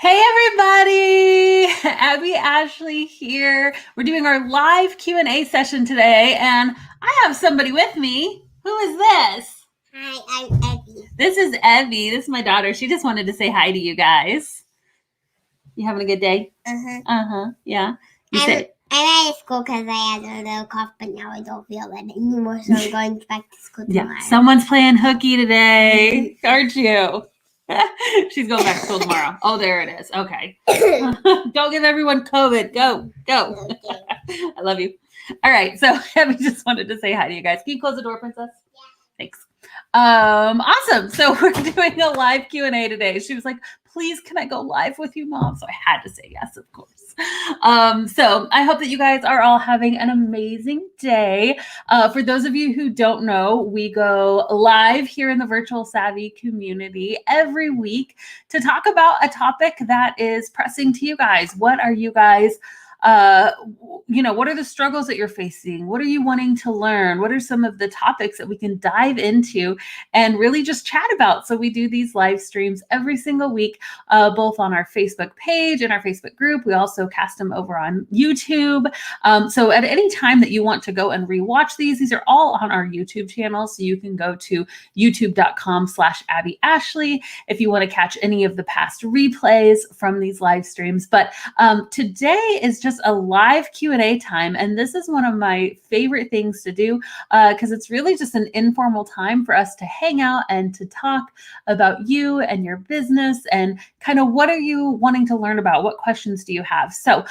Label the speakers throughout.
Speaker 1: Hey everybody, Abbey Ashley here. We're doing our live Q&A session today, and I have somebody with me. Who is this?
Speaker 2: Hi, I'm Abby.
Speaker 1: This is Evie. This is my daughter. She just wanted to say hi to you guys. You having a good day? Yeah.
Speaker 2: I'm at school because I had a little cough, but now I don't feel it anymore, so I'm going back to school tomorrow.
Speaker 1: Yeah, someone's playing hooky today, aren't you? She's going back to school tomorrow. Oh, there it is. Okay. Don't give everyone COVID. Go.
Speaker 2: Okay.
Speaker 1: I love you. All right. So Abby just wanted to say hi to you guys. Can you close the door, Princess?
Speaker 2: Yeah.
Speaker 1: Thanks. Awesome. So we're doing a live Q&A today. She was like, please, can I go live with you, Mom? So I had to say yes, of course. So I hope that you guys are all having an amazing day. For those of you who don't know, we go live here in the Virtual Savvy community every week to talk about a topic that is pressing to you guys. What are you guys what are the struggles that you're facing? What are you wanting to learn? What are some of the topics that we can dive into and really just chat about? So we do these live streams every single week, both on our Facebook page and our Facebook group. We also cast them over on YouTube. So at any time that you want to go and rewatch these are all on our YouTube channel. So you can go to youtube.com/Abbey Ashley if you want to catch any of the past replays from these live streams. But today is just a live Q&A time, and this is one of my favorite things to do because it's really just an informal time for us to hang out and to talk about you and your business and kind of what are you wanting to learn about? What questions do you have? So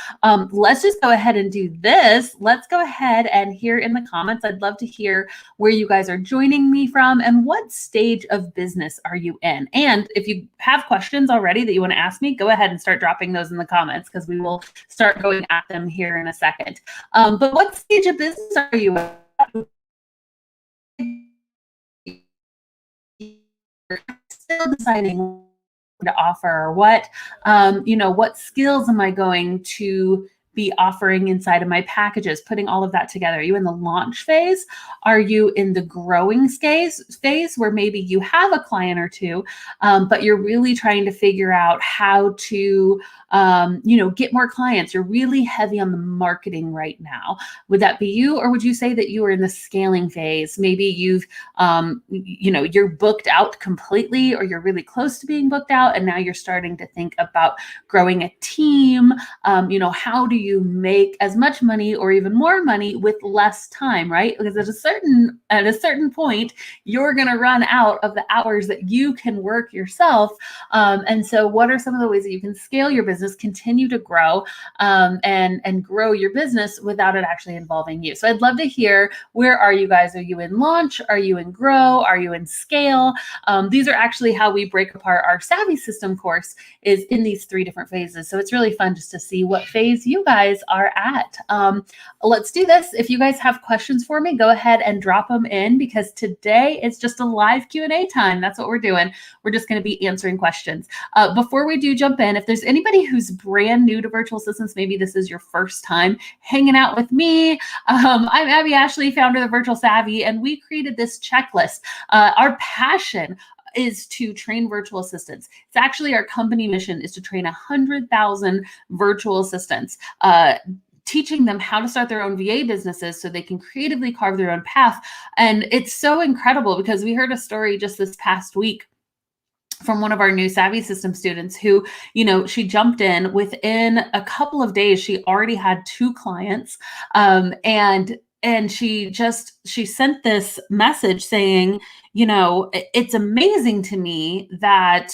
Speaker 1: let's just go ahead and do this. Let's go ahead and hear in the comments. I'd love to hear where you guys are joining me from and what stage of business are you in? And if you have questions already that you want to ask me, go ahead and start dropping those in the comments because we will start going at them here in a second. But what stage of business are you in? Still deciding what to offer, what skills am I going to be offering inside of my packages, putting all of that together. Are you in the launch phase? Are you in the growing phase where maybe you have a client or two, but you're really trying to figure out how to, get more clients? You're really heavy on the marketing right now. Would that be you? Or would you say that you are in the scaling phase? Maybe you've, you're booked out completely, or you're really close to being booked out. And now you're starting to think about growing a team. How do you make as much money or even more money with less time, right? Because at a certain point, you're going to run out of the hours that you can work yourself. And so what are some of the ways that you can scale your business, continue to grow, and grow your business without it actually involving you? So I'd love to hear, where are you guys? Are you in launch? Are you in grow? Are you in scale? These are actually how we break apart our Savvy System course, is in these 3 different phases. So it's really fun just to see what phase you guys are at. Let's do this. If you guys have questions for me, go ahead and drop them in, because today is just a live Q&A time. That's what we're doing. We're just going to be answering questions. Before we do jump in, if there's anybody who's brand new to virtual assistants, maybe this is your first time hanging out with me. I'm Abbey Ashley, founder of Virtual Savvy, and we created this checklist. Our passion is to train virtual assistants. It's actually our company mission is to train 100,000 virtual assistants, teaching them how to start their own VA businesses so they can creatively carve their own path. And it's so incredible because we heard a story just this past week from one of our new Savvy System students who, she jumped in within a couple of days. She already had 2 clients, and she sent this message saying, it's amazing to me that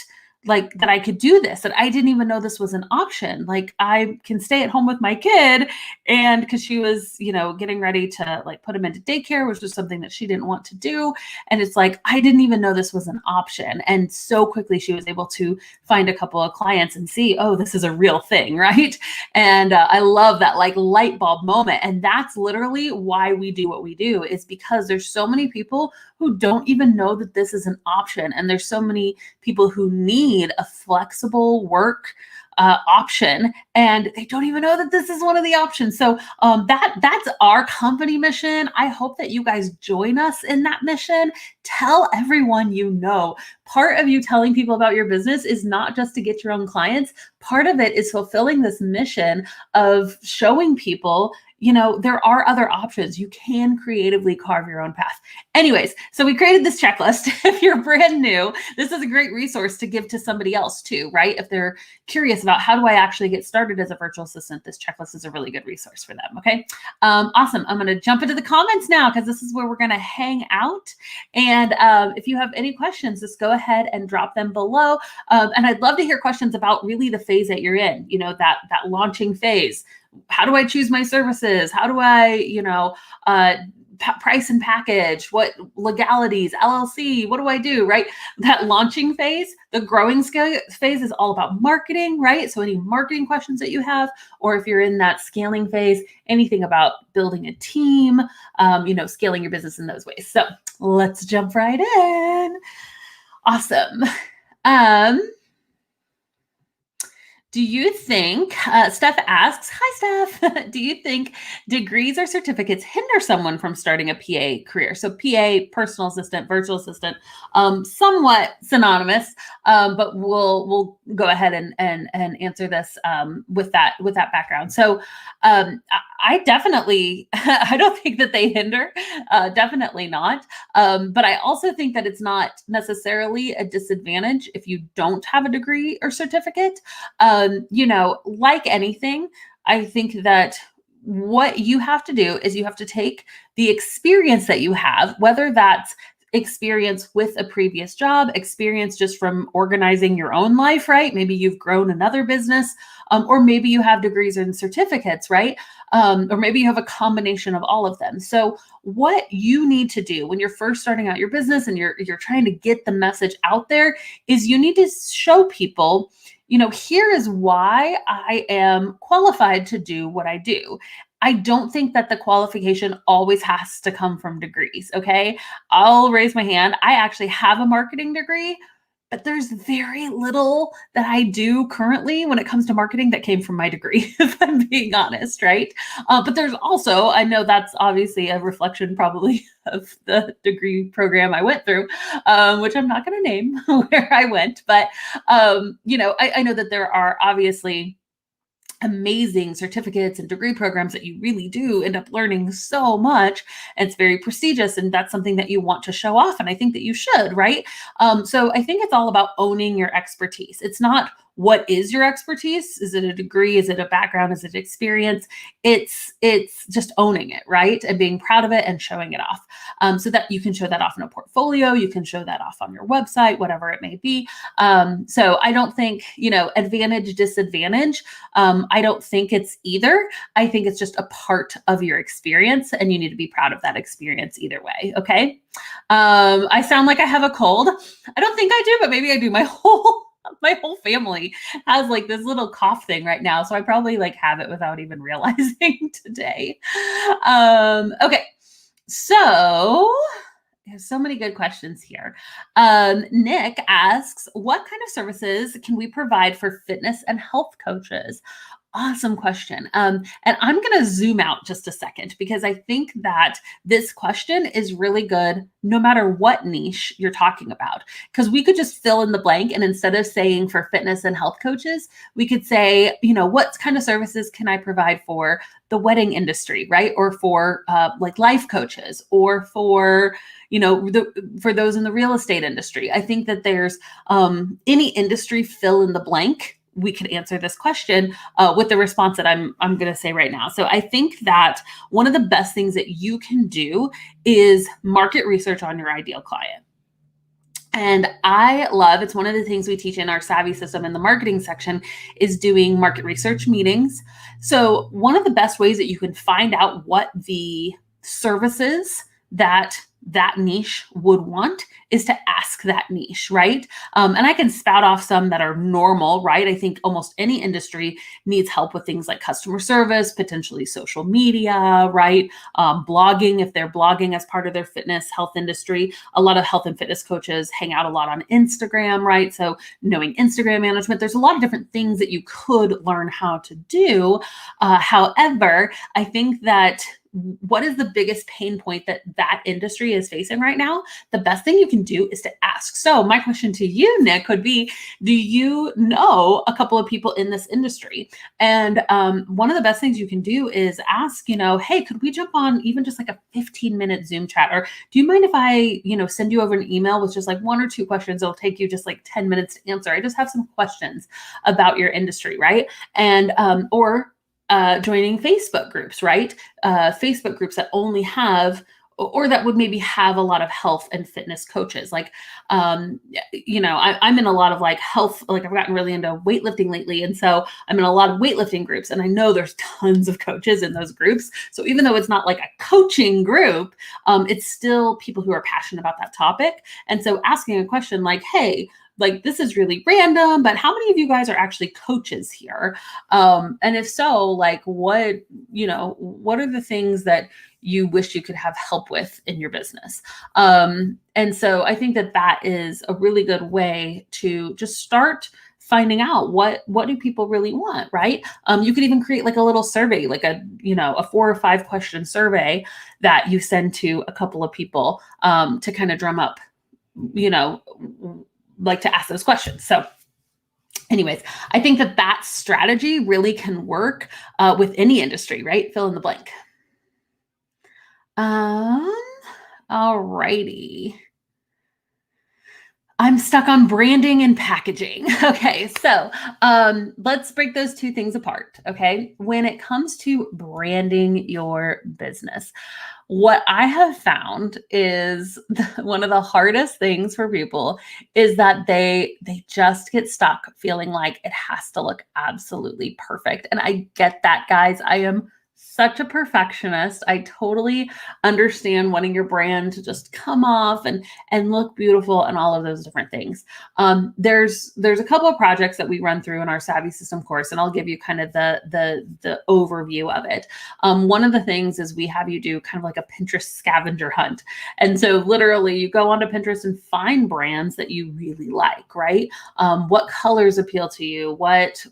Speaker 1: I could do this, that I didn't even know this was an option. Like, I can stay at home with my kid, and because she was, getting ready to put him into daycare, which was something that she didn't want to do. And it's like, I didn't even know this was an option. And so quickly she was able to find a couple of clients and see, oh, this is a real thing, right? And I love that light bulb moment. And that's literally why we do what we do, is because there's so many people who don't even know that this is an option. And there's so many people who need a flexible work option, and they don't even know that this is one of the options. So that's our company mission. I hope that you guys join us in that mission. Tell everyone you know. Part of you telling people about your business is not just to get your own clients. part of it is fulfilling this mission of showing people, you know, there are other options. You can creatively carve your own path. Anyways, so we created this checklist. If you're brand new, this is a great resource to give to somebody else too, right? If they're curious about how do I actually get started as a virtual assistant, this checklist is a really good resource for them, okay? Awesome. I'm going to jump into the comments now because this is where we're going to hang out. And if you have any questions, just go ahead and drop them below. And I'd love to hear questions about really the phase that you're in, you know, that launching phase. How do I choose my services? How do I, you know, price and package? What legalities, LLC, what do I do, right? That launching phase, the growing phase is all about marketing, right? So any marketing questions that you have, or if you're in that scaling phase, anything about building a team, you know, scaling your business in those ways. So let's jump right in. Awesome. Do you think, Steph asks, hi Steph, do you think degrees or certificates hinder someone from starting a PA career? So PA, personal assistant, virtual assistant, somewhat synonymous, but we'll go ahead and answer this with that background. So I definitely, I don't think that they hinder, definitely not. But I also think that it's not necessarily a disadvantage if you don't have a degree or certificate. You know, like anything, I think that what you have to do is you have to take the experience that you have, whether that's experience with a previous job, experience just from organizing your own life, right? Maybe you've grown another business, or maybe you have degrees and certificates, right? Or maybe you have a combination of all of them. So what you need to do when you're first starting out your business and you're trying to get the message out there is you need to show people, you know, here is why I am qualified to do what I do. I don't think that the qualification always has to come from degrees, okay? I'll raise my hand. I actually have a marketing degree, but there's very little that I do currently when it comes to marketing that came from my degree, if I'm being honest, right? But there's also, I know that's obviously a reflection probably of the degree program I went through, which I'm not going to name where I went, but you know, I know that there are obviously amazing certificates and degree programs that you really do end up learning so much. And it's very prestigious, and that's something that you want to show off. And I think that you should, right? So I think it's all about owning your expertise. It's not what is your expertise? Is it a degree? Is it a background? Is it experience? It's just owning it, right? And being proud of it and showing it off, so that you can show that off in a portfolio. You can show that off on your website, whatever it may be. So I don't think, you know, advantage, disadvantage. I don't think it's either. I think it's just a part of your experience, and you need to be proud of that experience either way. Okay. I sound like I have a cold. I don't think I do, but maybe I do. My whole family has like this little cough thing right now. So I probably like have it without even realizing today. Okay. So there's so many good questions here. Nick asks, what kind of services can we provide for fitness and health coaches? Awesome question. And I'm going to zoom out just a second because I think that this question is really good no matter what niche you're talking about. Because we could just fill in the blank, and instead of saying for fitness and health coaches, we could say, you know, what kind of services can I provide for the wedding industry, right? Or for like life coaches, or for, you know, for those in the real estate industry. I think that there's any industry, fill in the blank. We could answer this question with the response that I'm going to say right now. So I think that one of the best things that you can do is market research on your ideal client. And I love, it's one of the things we teach in our Savvy system in the marketing section, is doing market research meetings. So one of the best ways that you can find out what the services that niche would want is to ask that niche, right? And I can spout off some that are normal, right? I think almost any industry needs help with things like customer service, potentially social media, right? Blogging, if they're blogging as part of their fitness health industry. A lot of health and fitness coaches hang out a lot on Instagram, right? So knowing Instagram management, there's a lot of different things that you could learn how to do. However, I think that what is the biggest pain point that that industry is facing right now? The best thing you can do is to ask. So my question to you, Nick, would be, do you know a couple of people in this industry? And one of the best things you can do is ask, hey, could we jump on even just like a 15-minute Zoom chat? Or do you mind if I, send you over an email with just like 1 or 2 questions? It'll take you just like 10 minutes to answer. I just have some questions about your industry, right? And, or joining Facebook groups, right? Facebook groups that only have, or that would maybe have a lot of health and fitness coaches. Like, I'm in a lot of like health, like I've gotten really into weightlifting lately. And so I'm in a lot of weightlifting groups, and I know there's tons of coaches in those groups. So even though it's not like a coaching group, it's still people who are passionate about that topic. And so asking a question like, hey, like, this is really random, but how many of you guys are actually coaches here? And if so, like, what are the things that you wish you could have help with in your business? And so I think that is a really good way to just start finding out what do people really want, right? You could even create like a little survey, like a 4 or 5 question survey that you send to a couple of people to kind of drum up, like to ask those questions. So anyways, I think that strategy really can work with any industry, right? Fill in the blank. All righty. I'm stuck on branding and packaging. Okay, so let's break those 2 things apart, okay? When it comes to branding your business, what I have found is one of the hardest things for people is that they just get stuck feeling like it has to look absolutely perfect. And I get that, guys. I am such a perfectionist. I totally understand wanting your brand to just come off and look beautiful and all of those different things. There's a couple of projects that we run through in our Savvy System course, and I'll give you kind of the overview of it. One of the things is we have you do kind of like a Pinterest scavenger hunt. And so literally you go onto Pinterest and find brands that you really like, right? What colors appeal to you? What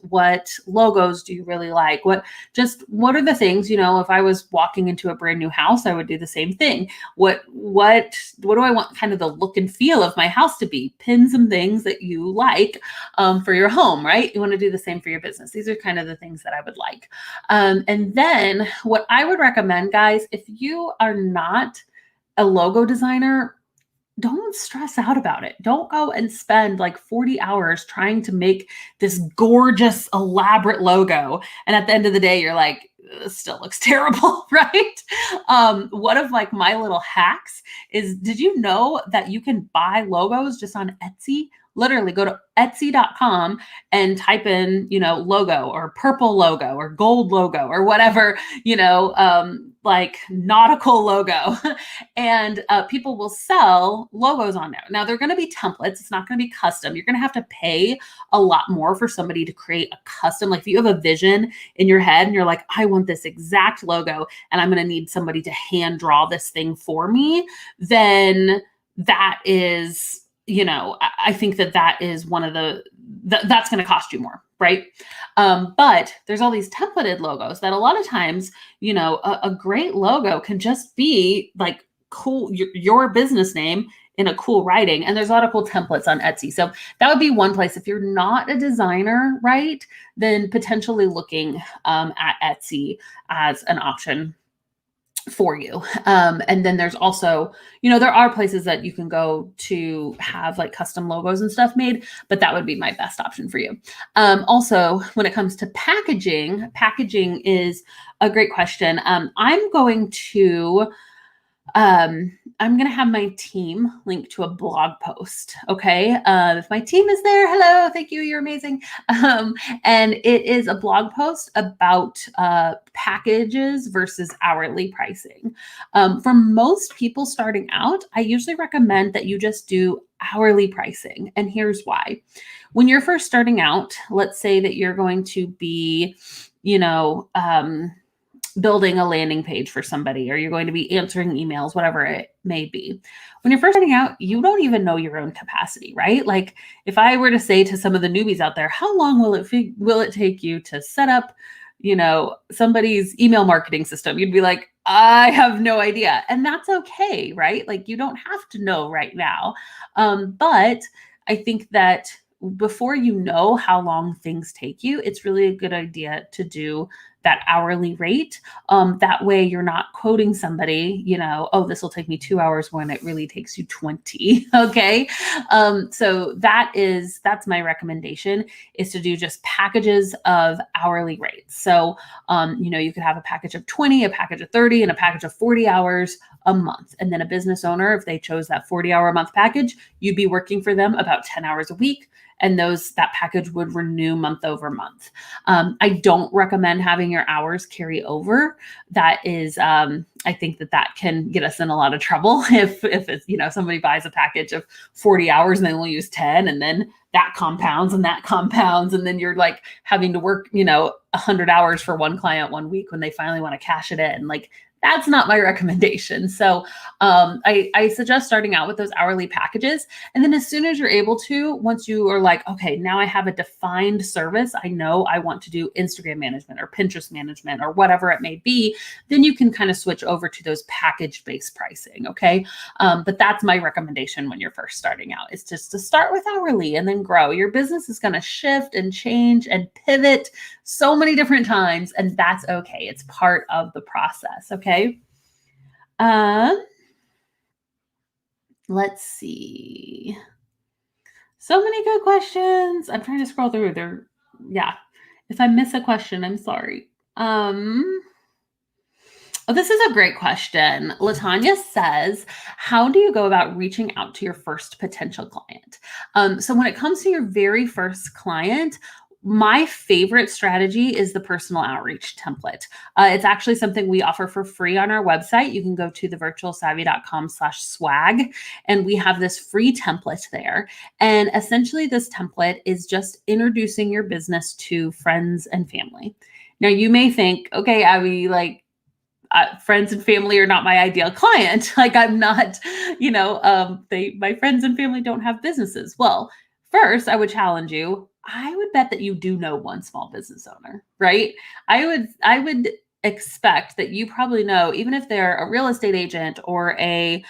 Speaker 1: logos do you really like? What are the things, if I was walking into a brand new house, I would do the same thing. What do I want kind of the look and feel of my house to be? Pin some things that you like for your home, right? You want to do the same for your business. These are kind of the things that I would like. And then what I would recommend, guys, if you are not a logo designer, don't stress out about it. Don't go and spend like 40 hours trying to make this gorgeous, elaborate logo. And at the end of the day, you're like, this still looks terrible, right? One of like my little hacks is, did you know that you can buy logos just on Etsy? Literally go to Etsy.com and type in, logo or purple logo or gold logo or whatever, like nautical logo. And people will sell logos on there. Now they're going to be templates. It's not going to be custom. You're going to have to pay a lot more for somebody to create a custom. Like if you have a vision in your head and you're like, I want this exact logo and I'm going to need somebody to hand draw this thing for me, then that is, I think that is one of that's going to cost you more, right? But there's all these templated logos that a lot of times, a great logo can just be like cool, your business name in a cool writing. And there's a lot of cool templates on Etsy. So that would be one place. If you're not a designer, right, then potentially looking at Etsy as an option for you. And then there's also, there are places that you can go to have like custom logos and stuff made, but that would be my best option for you. Also, when it comes to packaging is a great question. I'm going to have my team link to a blog post. Okay. If my team is there, hello, thank you. You're amazing. And it is a blog post about packages versus hourly pricing. For most people starting out, I usually recommend that you just do hourly pricing. And here's why. When you're first starting out, let's say that you're going to be, building a landing page for somebody, or you're going to be answering emails, whatever it may be. When you're first starting out, you don't even know your own capacity, right? Like if I were to say to some of the newbies out there, how long will it take you to set up, somebody's email marketing system? You'd be like, I have no idea. And that's okay, right? Like you don't have to know right now. But I think that before you know how long things take you, it's really a good idea to do that hourly rate. That way you're not quoting somebody, oh, this will take me 2 hours when it really takes you 20. Okay. So that's my recommendation, is to do just packages of hourly rates. So you could have a package of 20, a package of 30, and a package of 40 hours a month. And then a business owner, if they chose that 40-hour a month package, you'd be working for them about 10 hours a week. And that package would renew month over month. I don't recommend having your hours carry over. That is, I think that can get us in a lot of trouble if it's, somebody buys a package of 40 hours and they only use 10, and then that compounds and that compounds. And then you're like having to work, 100 hours for one client 1 week when they finally want to cash it in. Like, that's not my recommendation. So I suggest starting out with those hourly packages. And then as soon as you're able to, once you are like, okay, now I have a defined service, I know I want to do Instagram management or Pinterest management or whatever it may be, then you can kind of switch over to those package-based pricing, okay? But that's my recommendation when you're first starting out, is just to start with hourly and then grow. Your business is going to shift and change and pivot so many different times, and that's okay. It's part of the process, okay? Let's see. So many good questions. I'm trying to scroll through there. Yeah. If I miss a question, I'm sorry. Oh, this is a great question. Latanya says, how do you go about reaching out to your first potential client? So when it comes to your very first client, my favorite strategy is the personal outreach template. It's actually something we offer for free on our website. You can go to thevirtualsavvy.com/swag, and we have this free template there. And essentially this template is just introducing your business to friends and family. Now you may think, okay, Abby, friends and family are not my ideal client. Like, I'm not, my friends and family don't have businesses. Well, first, I would challenge you. I would bet that you do know one small business owner, right? I would expect that you probably know, even if they're a real estate agent or an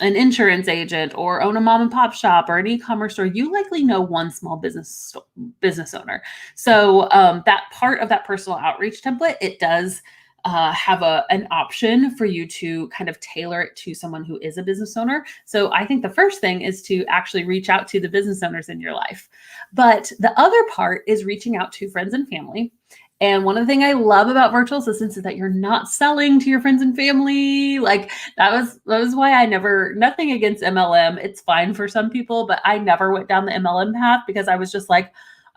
Speaker 1: insurance agent or own a mom and pop shop or an e-commerce store, you likely know one small business owner. So that part of that personal outreach template, it does have an option for you to kind of tailor it to someone who is a business owner. So I think the first thing is to actually reach out to the business owners in your life. But the other part is reaching out to friends and family. And one of the things I love about virtual assistants is that you're not selling to your friends and family. Like that was why nothing against MLM. It's fine for some people, but I never went down the MLM path because I was just like,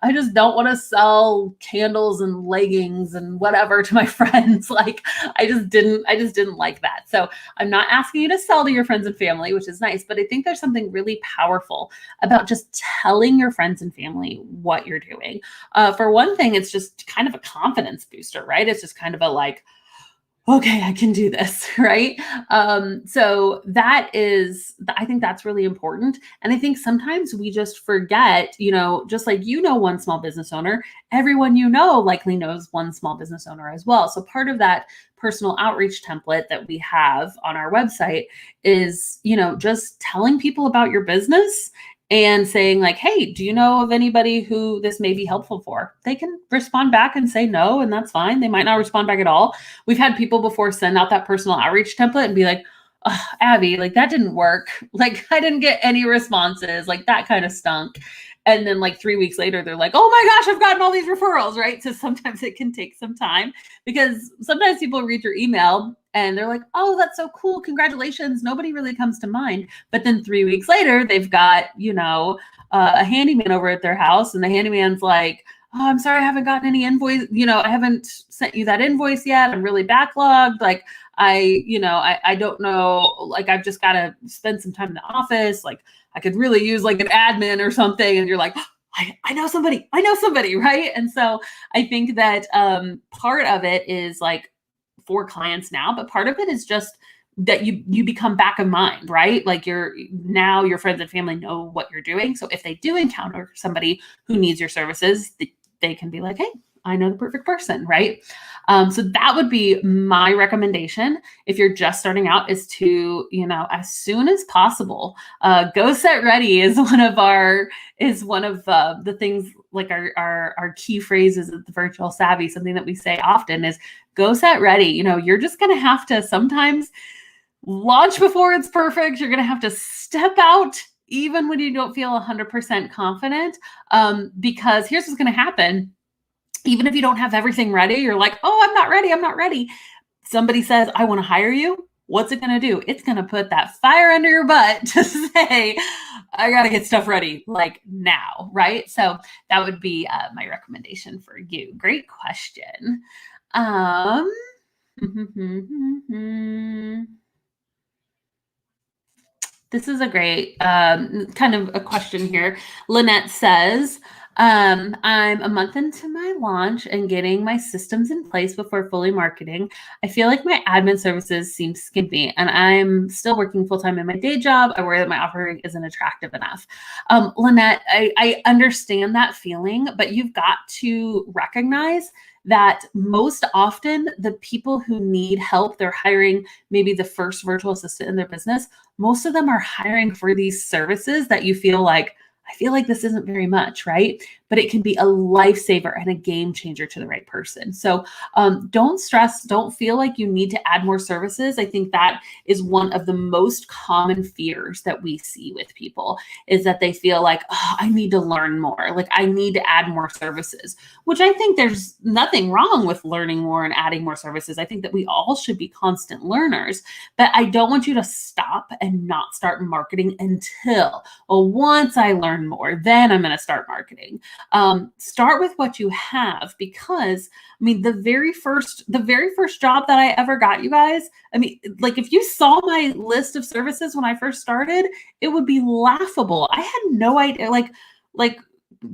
Speaker 1: I just don't want to sell candles and leggings and whatever to my friends. Like I just didn't like that. So I'm not asking you to sell to your friends and family, which is nice, but I think there's something really powerful about just telling your friends and family what you're doing. For one thing, it's just kind of a confidence booster, right? It's just kind of a like, okay, I can do this, right? So I think that's really important. And I think sometimes we just forget, just like one small business owner, everyone likely knows one small business owner as well. So part of that personal outreach template that we have on our website is, just telling people about your business and saying like, hey, do you know of anybody who this may be helpful for? They can respond back and say no, and that's fine. They might not respond back at all. We've had people before send out that personal outreach template and be like, oh, Abby, like that didn't work. Like I didn't get any responses. Like that kind of stunk. And then like 3 weeks later, they're like, oh my gosh, I've gotten all these referrals, right? So sometimes it can take some time because sometimes people read your email and they're like, oh, that's so cool. Congratulations. Nobody really comes to mind. But then 3 weeks later, they've got, a handyman over at their house and the handyman's like, oh, I'm sorry, I haven't gotten any invoice. I haven't sent you that invoice yet. I'm really backlogged. Like I don't know, like I've just got to spend some time in the office. Like I could really use like an admin or something. And you're like, oh, I know somebody, right? And so I think that part of it is like for clients now, but part of it is just that you become back of mind, right? Like your friends and family know what you're doing. So if they do encounter somebody who needs your services, they can be like, hey, I know the perfect person, right? So that would be my recommendation if you're just starting out, is to, as soon as possible, go set ready is one of the things, like our key phrases at the Virtual Savvy. Something that we say often is go set ready. You're just going to have to sometimes launch before it's perfect. You're going to have to step out even when you don't feel 100% confident, because here's what's going to happen. Even if you don't have everything ready, you're like, oh, I'm not ready. Somebody says, I want to hire you. What's it going to do? It's going to put that fire under your butt to say, I got to get stuff ready like now, right? So that would be my recommendation for you. Great question. This is a great kind of a question here. Lynette says, I'm a month into my launch and getting my systems in place before fully marketing. I feel like my admin services seem skimpy, and I'm still working full-time in my day job. I worry that my offering isn't attractive enough. Lynette, I understand that feeling, but you've got to recognize that most often the people who need help, they're hiring maybe the first virtual assistant in their business. Most of them are hiring for these services that you feel like, I feel like this isn't very much, right? But it can be a lifesaver and a game changer to the right person. So don't stress, don't feel like you need to add more services. I think that is one of the most common fears that we see with people, is that they feel like, oh, I need to learn more. Like I need to add more services, which I think there's nothing wrong with learning more and adding more services. I think that we all should be constant learners, but I don't want you to stop and not start marketing until, well, once I learn more, then I'm going to start marketing. Start with what you have, because I mean, the very first job that I ever got, you guys, I mean, like if you saw my list of services when I first started, it would be laughable. I had no idea, like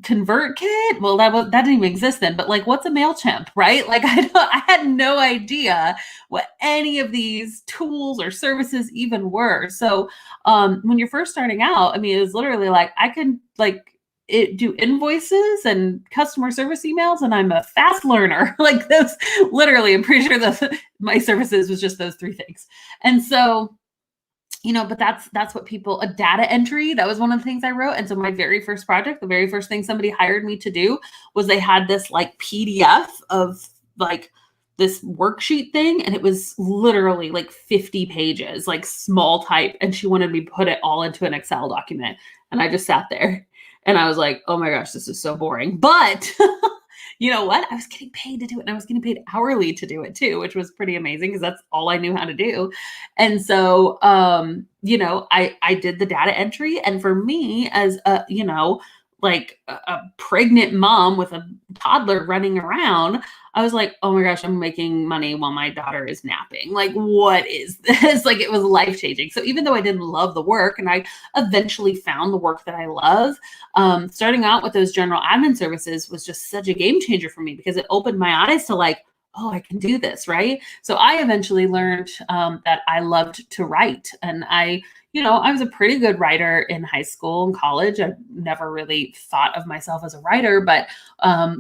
Speaker 1: ConvertKit. Well, that didn't even exist then, but like, what's a MailChimp, right? Like I had no idea what any of these tools or services even were. So when you're first starting out, I mean, it was literally like, I can do invoices and customer service emails, and I'm a fast learner. Like those, literally, I'm pretty sure my services was just those three things. And so, but that's what people, a data entry, that was one of the things I wrote. And so my very first project, the very first thing somebody hired me to do was they had this like PDF of like this worksheet thing. And it was literally like 50 pages, like small type. And she wanted me to put it all into an Excel document. And I just sat there and I was like, oh my gosh, this is so boring. But you know what? I was getting paid to do it, and I was getting paid hourly to do it too, which was pretty amazing because that's all I knew how to do. And so, I did the data entry. And for me, as like a pregnant mom with a toddler running around, I was like, oh my gosh, I'm making money while my daughter is napping. Like, what is this? Like, it was life-changing. So even though I didn't love the work, and I eventually found the work that I love, starting out with those general admin services was just such a game changer for me, because it opened my eyes to like, oh, I can do this, right? So I eventually learned that I loved to write. And I was a pretty good writer in high school and college. I never really thought of myself as a writer, but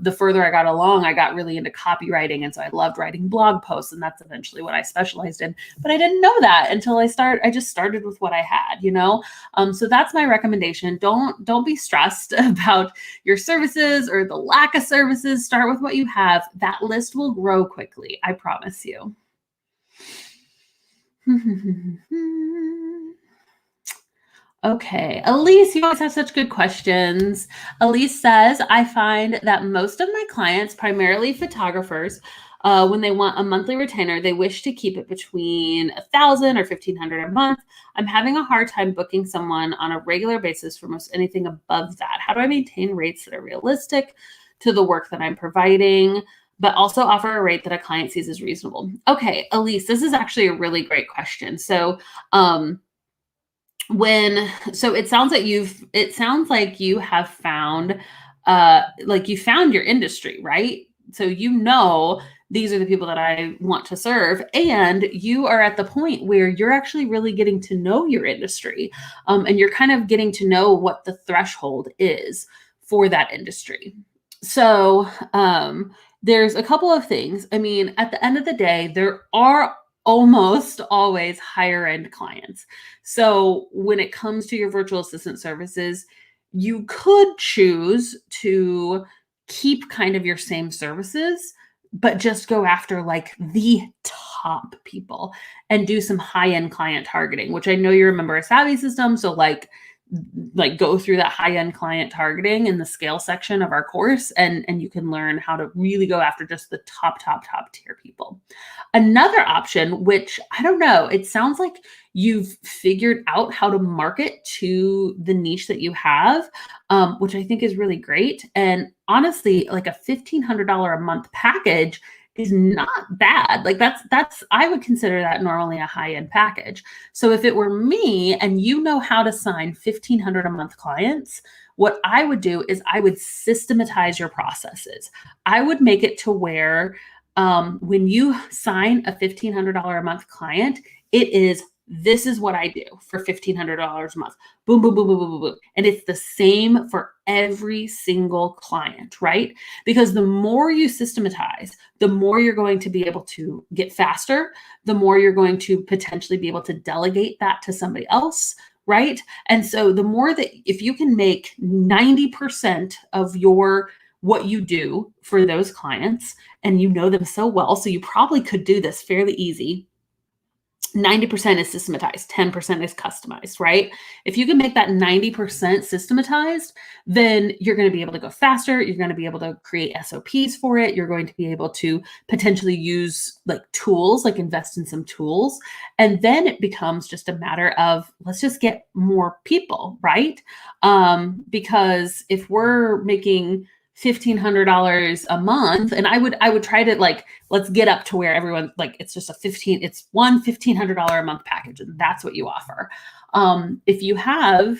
Speaker 1: the further I got along, I got really into copywriting. And so I loved writing blog posts, and that's eventually what I specialized in. But I didn't know that until I just started with what I had, So that's my recommendation. Don't be stressed about your services or the lack of services. Start with what you have. That list will grow quickly, I promise you. Okay, Elise, you always have such good questions. Elise says, I find that most of my clients, primarily photographers, when they want a monthly retainer, they wish to keep it between $1,000 or $1,500 a month. I'm having a hard time booking someone on a regular basis for most anything above that. How do I maintain rates that are realistic to the work that I'm providing, but also offer a rate that a client sees as reasonable? Okay, Elise, this is actually a really great question. So, it sounds like you have found, you found your industry, right? So these are the people that I want to serve, and you are at the point where you're actually really getting to know your industry, and you're kind of getting to know what the threshold is for that industry. So there's a couple of things. I mean, at the end of the day, there are almost always higher end clients. So when it comes to your virtual assistant services, you could choose to keep kind of your same services, but just go after like the top people and do some high end client targeting, which I know you remember a Savvy system. So like go through that high-end client targeting in the scale section of our course, and you can learn how to really go after just the top tier people. Another option, which I don't know, it sounds like you've figured out how to market to the niche that you have, which I think is really great. And honestly, like a $1,500 a month package is not bad. Like that's I would consider that normally a high-end package. So if it were me and you know how to sign 1,500 a month clients, what I would do is I would systematize your processes. I would make it to where when you sign a $1,500 a month client, it is this is what I do for $1,500 a month. Boom, boom, boom, boom, boom, boom, boom. And it's the same for every single client, right? Because the more you systematize, the more you're going to be able to get faster, the more you're going to potentially be able to delegate that to somebody else, right? And so the more that if you can make 90% of what you do for those clients, and you know them so well, so you probably could do this fairly easy. 90% is systematized, 10% is customized, right? If you can make that 90% systematized, then you're going to be able to go faster. You're going to be able to create SOPs for it. You're going to be able to potentially use like tools, like invest in some tools. And then it becomes just a matter of let's just get more people, right? Because if we're making $1,500 a month, and I would try to like, let's get up to where everyone like it's just it's one $1,500 a month package, and that's what you offer. If you have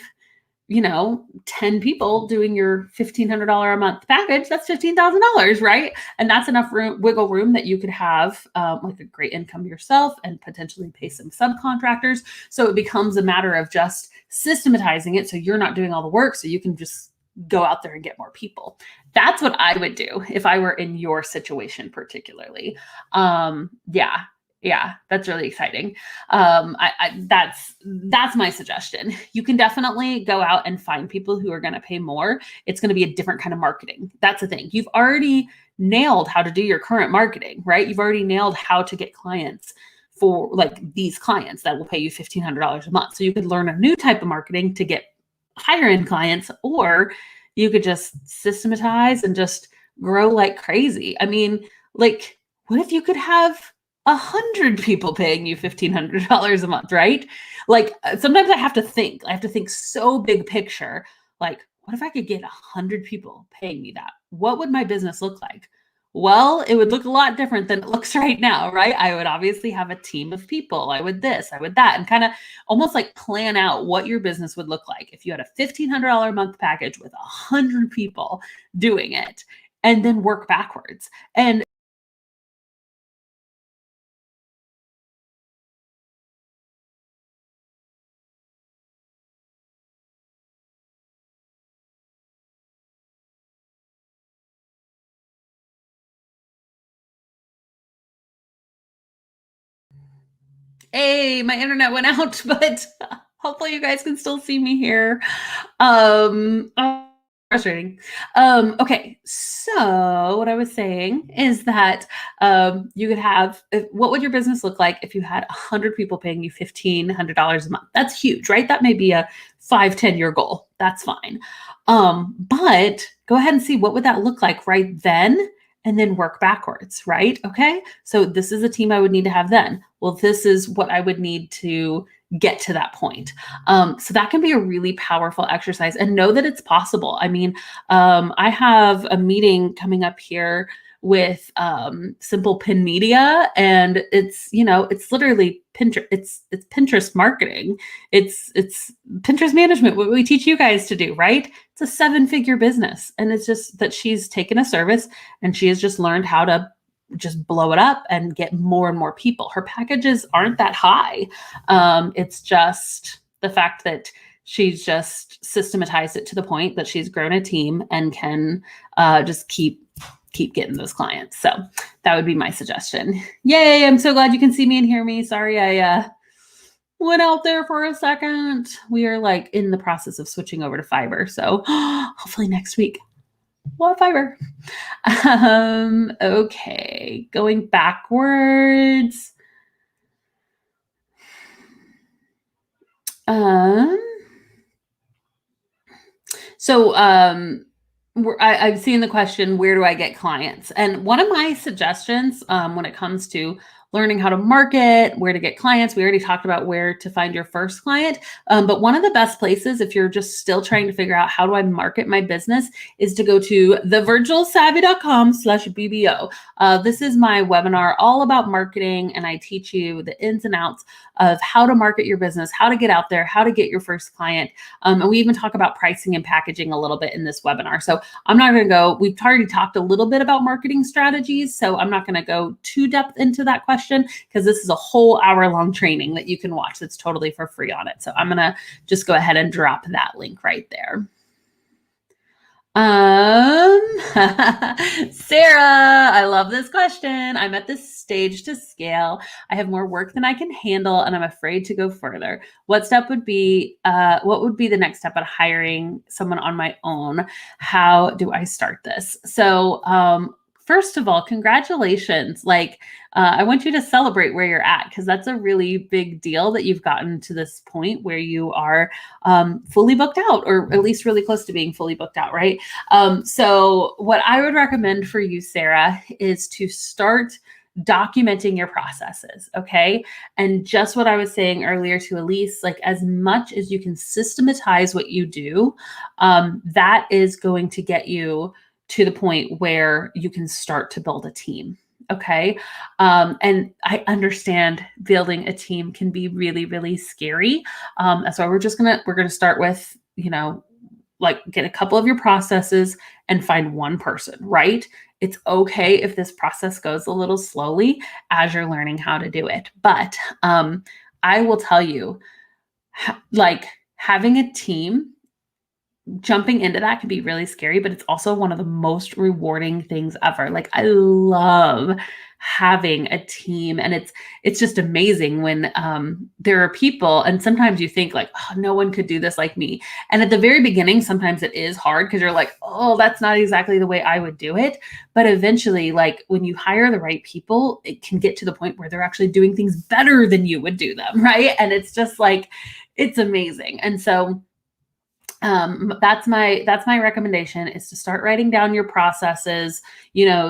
Speaker 1: 10 people doing your $1,500 a month package, that's $15,000, right? And that's enough wiggle room that you could have like a great income yourself and potentially pay some subcontractors. So it becomes a matter of just systematizing it so you're not doing all the work, so you can just go out there and get more people. That's what I would do if I were in your situation particularly. Yeah, that's really exciting. That's my suggestion. You can definitely go out and find people who are going to pay more. It's going to be a different kind of marketing. That's the thing. You've already nailed how to do your current marketing, right? You've already nailed how to get clients for like these clients that will pay you $1,500 a month. So you could learn a new type of marketing to get higher end clients, or you could just systematize and just grow like crazy. I mean, like, what if you could have 100 people paying you $1,500 a month, right? Like sometimes I have to think so big picture. Like, what if I could get 100 people paying me that? What would my business look like? Well, it would look a lot different than it looks right now, right? I would obviously have a team of people. I would this, I would that, and kind of almost like plan out what your business would look like if you had a $1,500 a month package with 100 people doing it, and then work backwards. And hey, my internet went out, but hopefully you guys can still see me here. Frustrating. Okay, so what I was saying is that you could have, what would your business look like if you had 100 people paying you $1,500 a month? That's huge, right? That may be a 5-10 year goal. That's fine. But go ahead and see what would that look like right then, and then work backwards, right? Okay, so this is a team I would need to have then. Well, this is what I would need to get to that point. So that can be a really powerful exercise, and know that it's possible. I mean, I have a meeting coming up here with Simple Pin Media, and it's literally Pinterest. It's Pinterest marketing. It's Pinterest management. What we teach you guys to do, right? It's a 7-figure business, and it's just that she's taken a service and she has just learned how to just blow it up and get more and more people. Her packages aren't that high. It's just the fact that she's just systematized it to the point that she's grown a team and can just keep keep getting those clients. So that would be my suggestion. Yay. I'm so glad you can see me and hear me. Sorry, I went out there for a second. We are like in the process of switching over to fiber. So hopefully next week we'll have fiber. Okay, going backwards. I've seen the question, where do I get clients? And one of my suggestions when it comes to learning how to market, where to get clients, we already talked about where to find your first client. But one of the best places, if you're just still trying to figure out how do I market my business, is to go to thevirtualsavvy.com/BBO. This is my webinar all about marketing, and I teach you the ins and outs of how to market your business, how to get out there, how to get your first client. And we even talk about pricing and packaging a little bit in this webinar. So I'm not going to go, we've already talked a little bit about marketing strategies. So I'm not going to go too depth into that question because this is a whole hour-long training that you can watch that's totally for free on it. So I'm going to just go ahead and drop that link right there. Sarah, I love this question. I'm at this stage to scale. I have more work than I can handle, and I'm afraid to go further. What would be the next step at hiring someone on my own? How do I start this? So, first of all, congratulations. I want you to celebrate where you're at, because that's a really big deal that you've gotten to this point where you are fully booked out, or at least really close to being fully booked out, right? So what I would recommend for you, Sarah, is to start documenting your processes, okay? And just what I was saying earlier to Elise, as much as you can systematize what you do, that is going to get you to the point where you can start to build a team. Okay. And I understand building a team can be really, really scary. That's why we're going to start with, get a couple of your processes and find one person, right? It's okay if this process goes a little slowly as you're learning how to do it. But I will tell you, having a team, jumping into that can be really scary, but it's also one of the most rewarding things ever. I love having a team, and it's just amazing when there are people, and sometimes you think oh, no one could do this like me. And at the very beginning, sometimes it is hard because you're like, oh, that's not exactly the way I would do it. But eventually, when you hire the right people, it can get to the point where they're actually doing things better than you would do them, right? And it's just it's amazing. And so that's my recommendation, is to start writing down your processes,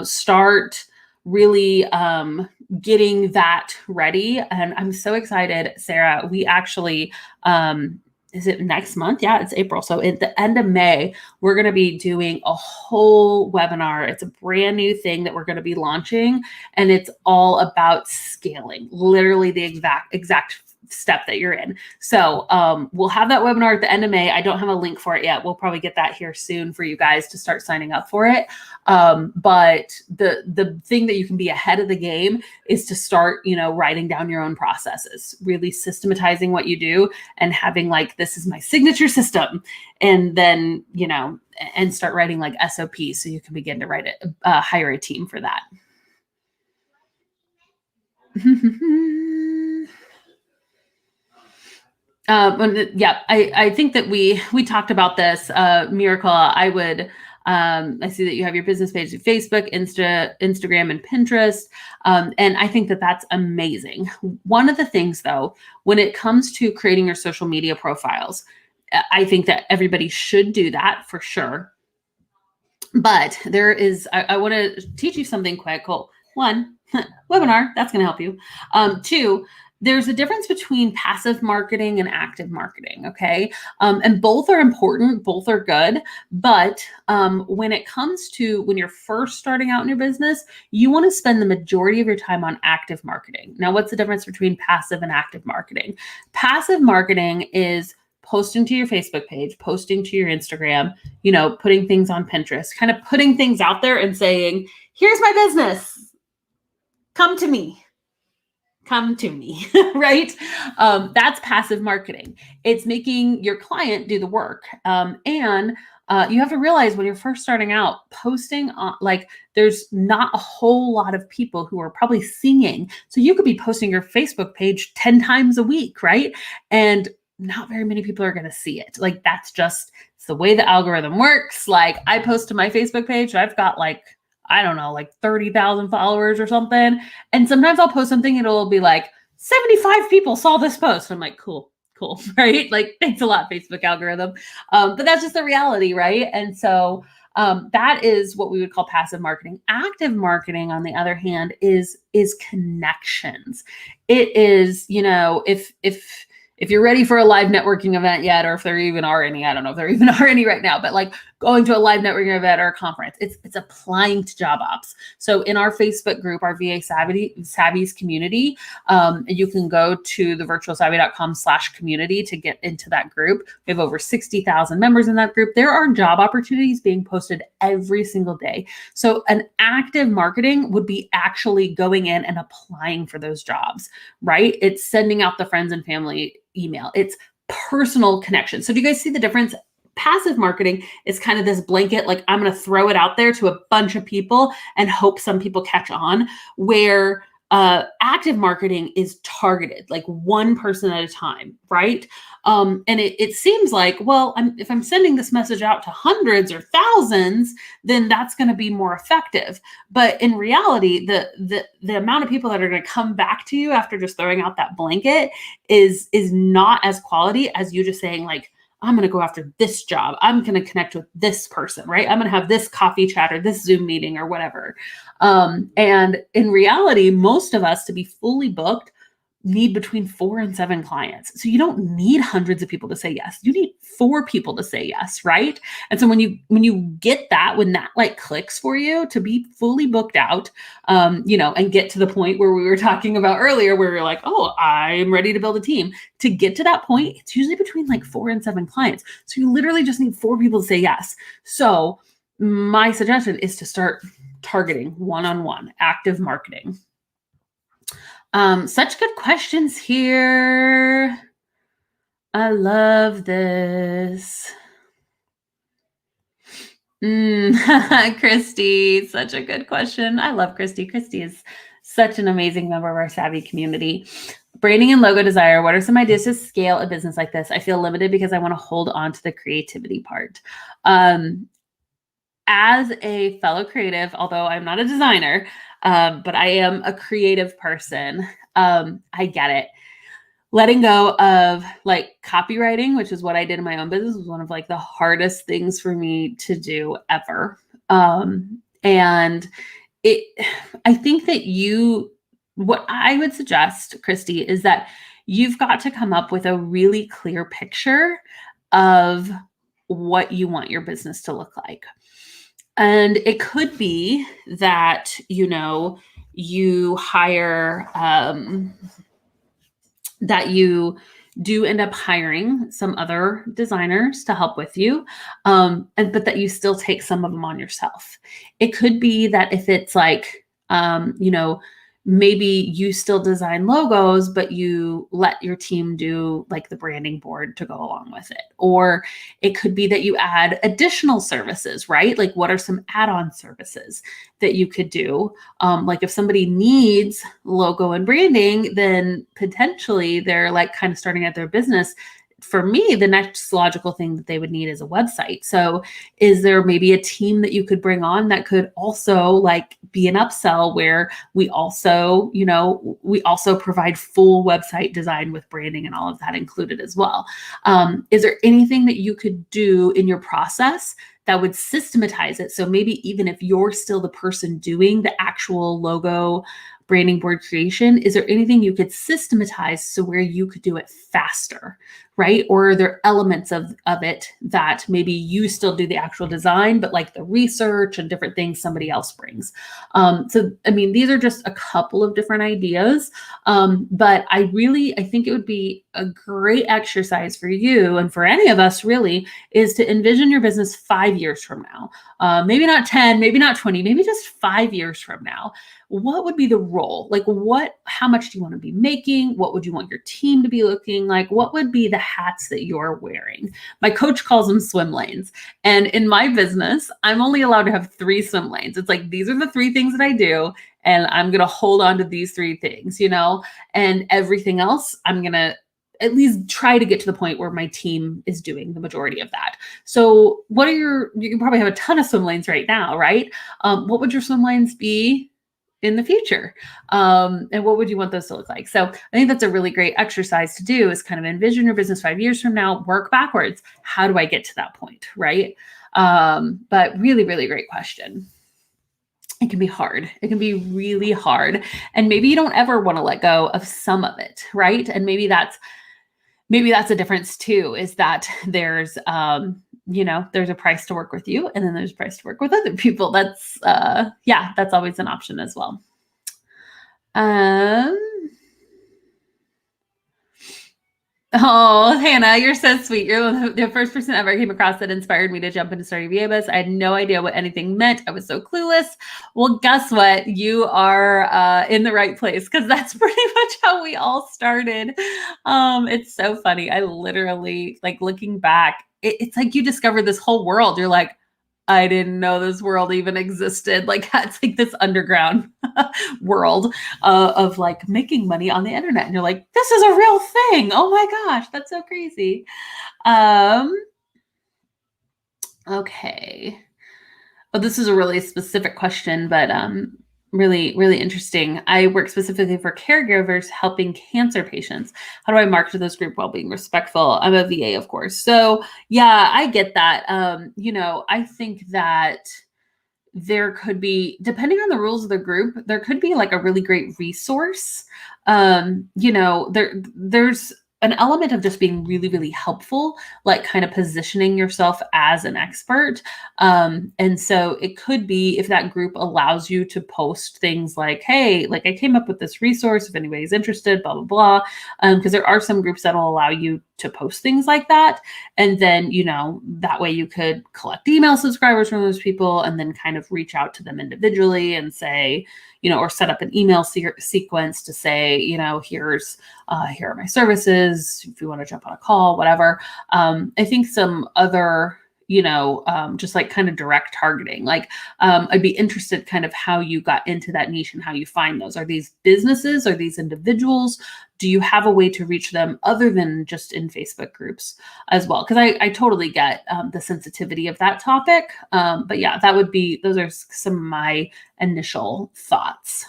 Speaker 1: start really getting that ready. And I'm so excited, Sarah. We actually, is it next month? Yeah, it's April. So at the end of May, we're going to be doing a whole webinar. It's a brand new thing that we're going to be launching, and it's all about scaling, literally the exact step that you're in. So we'll have that webinar at the end of May. I don't have a link for it yet. We'll probably get that here soon for you guys to start signing up for it. But the thing that you can be ahead of the game is to start, writing down your own processes, really systematizing what you do, and having this is my signature system. And then, and start writing SOPs so you can begin to hire a team for that. I think that we talked about this, Miracle. I see that you have your business page on Facebook, Instagram, and Pinterest. And I think that that's amazing. One of the things, though, when it comes to creating your social media profiles, I think that everybody should do that for sure. But I want to teach you something quick. Cool. One, webinar, that's going to help you. Two, there's a difference between passive marketing and active marketing, okay? And both are important, both are good, but when it comes to when you're first starting out in your business, you want to spend the majority of your time on active marketing. Now, what's the difference between passive and active marketing? Passive marketing is posting to your Facebook page, posting to your Instagram, putting things on Pinterest, kind of putting things out there and saying, here's my business, come to me, right? That's passive marketing. It's making your client do the work. And you have to realize when you're first starting out, posting on, like, there's not a whole lot of people who are probably singing. So you could be posting your Facebook page 10 times a week, right? And not very many people are going to see it. Like, that's just, it's the way the algorithm works. Like, I post to my Facebook page, I've got like, I don't know, like 30,000 followers or something. And sometimes I'll post something and it'll be like, 75 people saw this post. I'm like, cool, right? Like, thanks a lot, Facebook algorithm. But that's just the reality, right? And so that is what we would call passive marketing. Active marketing, on the other hand, is connections. It is, if you're ready for a live networking event yet, or if there even are any, I don't know if there even are any right now, but like going to a live networking event or a conference, it's applying to job ops. So in our Facebook group, our VA Savvies community, you can go to thevirtualsavvy.com/community to get into that group. We have over 60,000 members in that group. There are job opportunities being posted every single day. So an active marketing would be actually going in and applying for those jobs, right? It's sending out the friends and family email. It's personal connection. So do you guys see the difference? Passive marketing is kind of this blanket, like, I'm going to throw it out there to a bunch of people and hope some people catch on, where active marketing is targeted, like one person at a time, right? And it seems like, well, if I'm sending this message out to hundreds or thousands, then that's going to be more effective. But in reality, the amount of people that are going to come back to you after just throwing out that blanket is not as quality as you just saying, like, I'm going to go after this job. I'm going to connect with this person, right? I'm going to have this coffee chat or this Zoom meeting or whatever. And in reality, most of us, to be fully booked, need between 4 and 7 clients. So you don't need hundreds of people to say yes. You need 4 people to say yes, right? And so when you get that, when that like clicks for you to be fully booked out, and get to the point where we were talking about earlier, where you're like, oh, I'm ready to build a team. To get to that point, it's usually between like 4 and 7 clients. So you literally just need 4 people to say yes. So my suggestion is to start targeting one-on-one active marketing. Such good questions here. I love this. Christy, such a good question. I love Christy. Christy is such an amazing member of our Savvy community. Branding and logo desire. What are some ideas to scale a business like this? I feel limited because I want to hold on to the creativity part. As a fellow creative, although I'm not a designer, but I am a creative person, I get it. Letting go of like copywriting, which is what I did in my own business, was one of like the hardest things for me to do ever. And I think that what I would suggest, Christy, is that you've got to come up with a really clear picture of what you want your business to look like. And it could be that, you hire, that you do end up hiring some other designers to help with you, but that you still take some of them on yourself. It could be that if it's like, maybe you still design logos, but you let your team do like the branding board to go along with it. Or it could be that you add additional services, right? Like, what are some add-on services that you could do? Like, if somebody needs logo and branding, then potentially they're like kind of starting out their business. For me, the next logical thing that they would need is a website. So is there maybe a team that you could bring on that could also like be an upsell, where we also provide full website design with branding and all of that included as well? Is there anything that you could do in your process that would systematize it? So maybe even if you're still the person doing the actual logo branding board creation, is there anything you could systematize so where you could do it faster, right? Or are there elements of it that maybe you still do the actual design, but like the research and different things somebody else brings? These are just a couple of different ideas. But I think it would be a great exercise for you, and for any of us really, is to envision your business 5 years from now. Maybe not 10, maybe not 20, maybe just 5 years from now. What would be the role? Like how much do you want to be making? What would you want your team to be looking like? What would be the hats that you're wearing? My coach calls them swim lanes. And in my business, I'm only allowed to have 3 swim lanes. It's like, these are the 3 things that I do. And I'm going to hold on to these 3 things, and everything else, I'm going to at least try to get to the point where my team is doing the majority of that. So you probably have a ton of swim lanes right now, right? What would your swim lanes be in the future? And what would you want those to look like? So I think that's a really great exercise to do, is kind of envision your business 5 years from now, work backwards. How do I get to that point, right? But really, really great question. It can be hard. It can be really hard. And maybe you don't ever want to let go of some of it, right? And maybe that's a difference too, is that there's, there's a price to work with you, and then there's a price to work with other people. That's always an option as well. Oh, Hannah, you're so sweet. You're the first person ever I came across that inspired me to jump into starting VA Bus. I had no idea what anything meant. I was so clueless. Well, guess what? You are in the right place, because that's pretty much how we all started. It's so funny. I literally, like, looking back, it's like you discovered this whole world. You're like, I didn't know this world even existed. Like, it's like this underground world of like making money on the internet. And you're like, this is a real thing. Oh my gosh, that's so crazy. Okay. Well, this is a really specific question, but really, really interesting. I work specifically for caregivers helping cancer patients. How do I market to those group while being respectful? I'm a VA, of course. So yeah, I get that. I think that there could be, depending on the rules of the group, there could be like a really great resource. There's an element of just being really, really helpful, like kind of positioning yourself as an expert. And so it could be, if that group allows you to post things like, hey, like I came up with this resource, if anybody's interested, blah, blah, blah. Because there are some groups that will allow you to post things like that. And then, that way you could collect email subscribers from those people and then kind of reach out to them individually and say, or set up an email sequence to say, here are my services, if you want to jump on a call, whatever. I think some other, just like kind of direct targeting, like I'd be interested kind of how you got into that niche and how you find those. Are these businesses? Are these individuals? Do you have a way to reach them other than just in Facebook groups as well? Because I totally get the sensitivity of that topic. But yeah, those are some of my initial thoughts.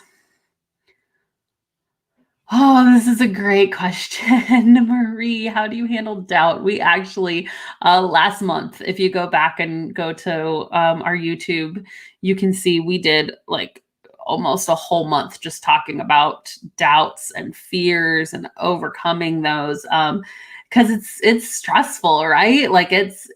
Speaker 1: Oh, this is a great question. Marie, how do you handle doubt? We actually, last month, if you go back and go to our YouTube, you can see we did like almost a whole month just talking about doubts and fears and overcoming those. Because it's stressful, right? Like it's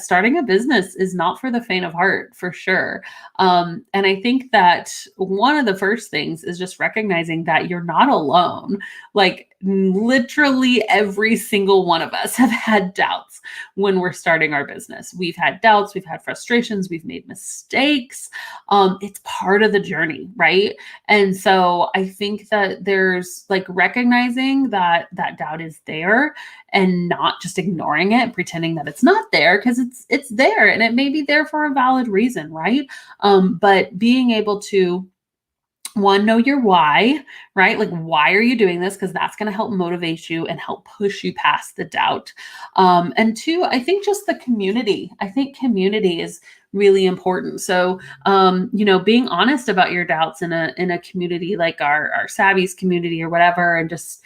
Speaker 1: starting a business is not for the faint of heart, for sure. And I think that one of the first things is just recognizing that you're not alone. Like literally every single one of us have had doubts when we're starting our business. We've had doubts, we've had frustrations, we've made mistakes. It's part of the journey, right? And so I think that there's like recognizing that doubt is there and not just ignoring it, pretending that it's not there, because it's there and it may be there for a valid reason, right? But being able to, one, know your why, right? Like, why are you doing this? Because that's going to help motivate you and help push you past the doubt. And 2, I think just the community. I think community is really important. So, being honest about your doubts in a community like our Savvy's community or whatever, and just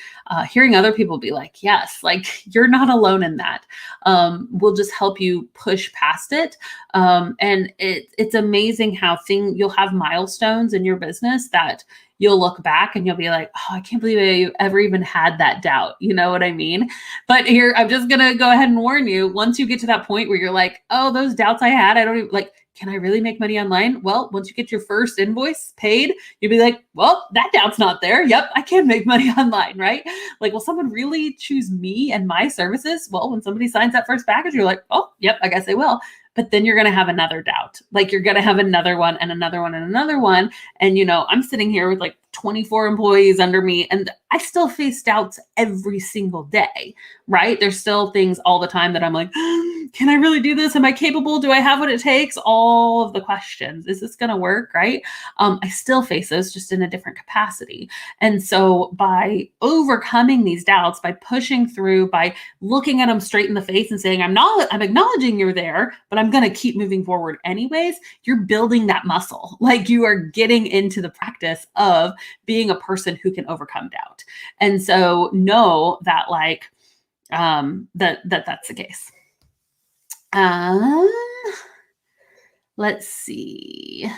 Speaker 1: hearing other people be like, yes, like you're not alone in that, will just help you push past it. And it's amazing how you'll have milestones in your business that you'll look back and you'll be like, oh, I can't believe I ever even had that doubt. You know what I mean? But here, I'm just going to go ahead and warn you, once you get to that point where you're like, oh, those doubts I had, I don't even like, can I really make money online? Well, once you get your first invoice paid, you'll be like, well, that doubt's not there. Yep, I can make money online, right? Like, will someone really choose me and my services? Well, when somebody signs that first package, you're like, oh, yep, I guess they will. But then you're going to have another doubt. Like you're going to have another one and another one and another one. And, I'm sitting here with like 24 employees under me, and I still face doubts every single day, right? There's still things all the time that I'm like, can I really do this? Am I capable? Do I have what it takes? All of the questions. Is this going to work, right? I still face those, just in a different capacity. And so by overcoming these doubts, by pushing through, by looking at them straight in the face and saying, I'm acknowledging you're there, but I'm going to keep moving forward anyways, you're building that muscle. Like, you are getting into the practice of being a person who can overcome doubt. And so know that, like, that's the case. Let's see.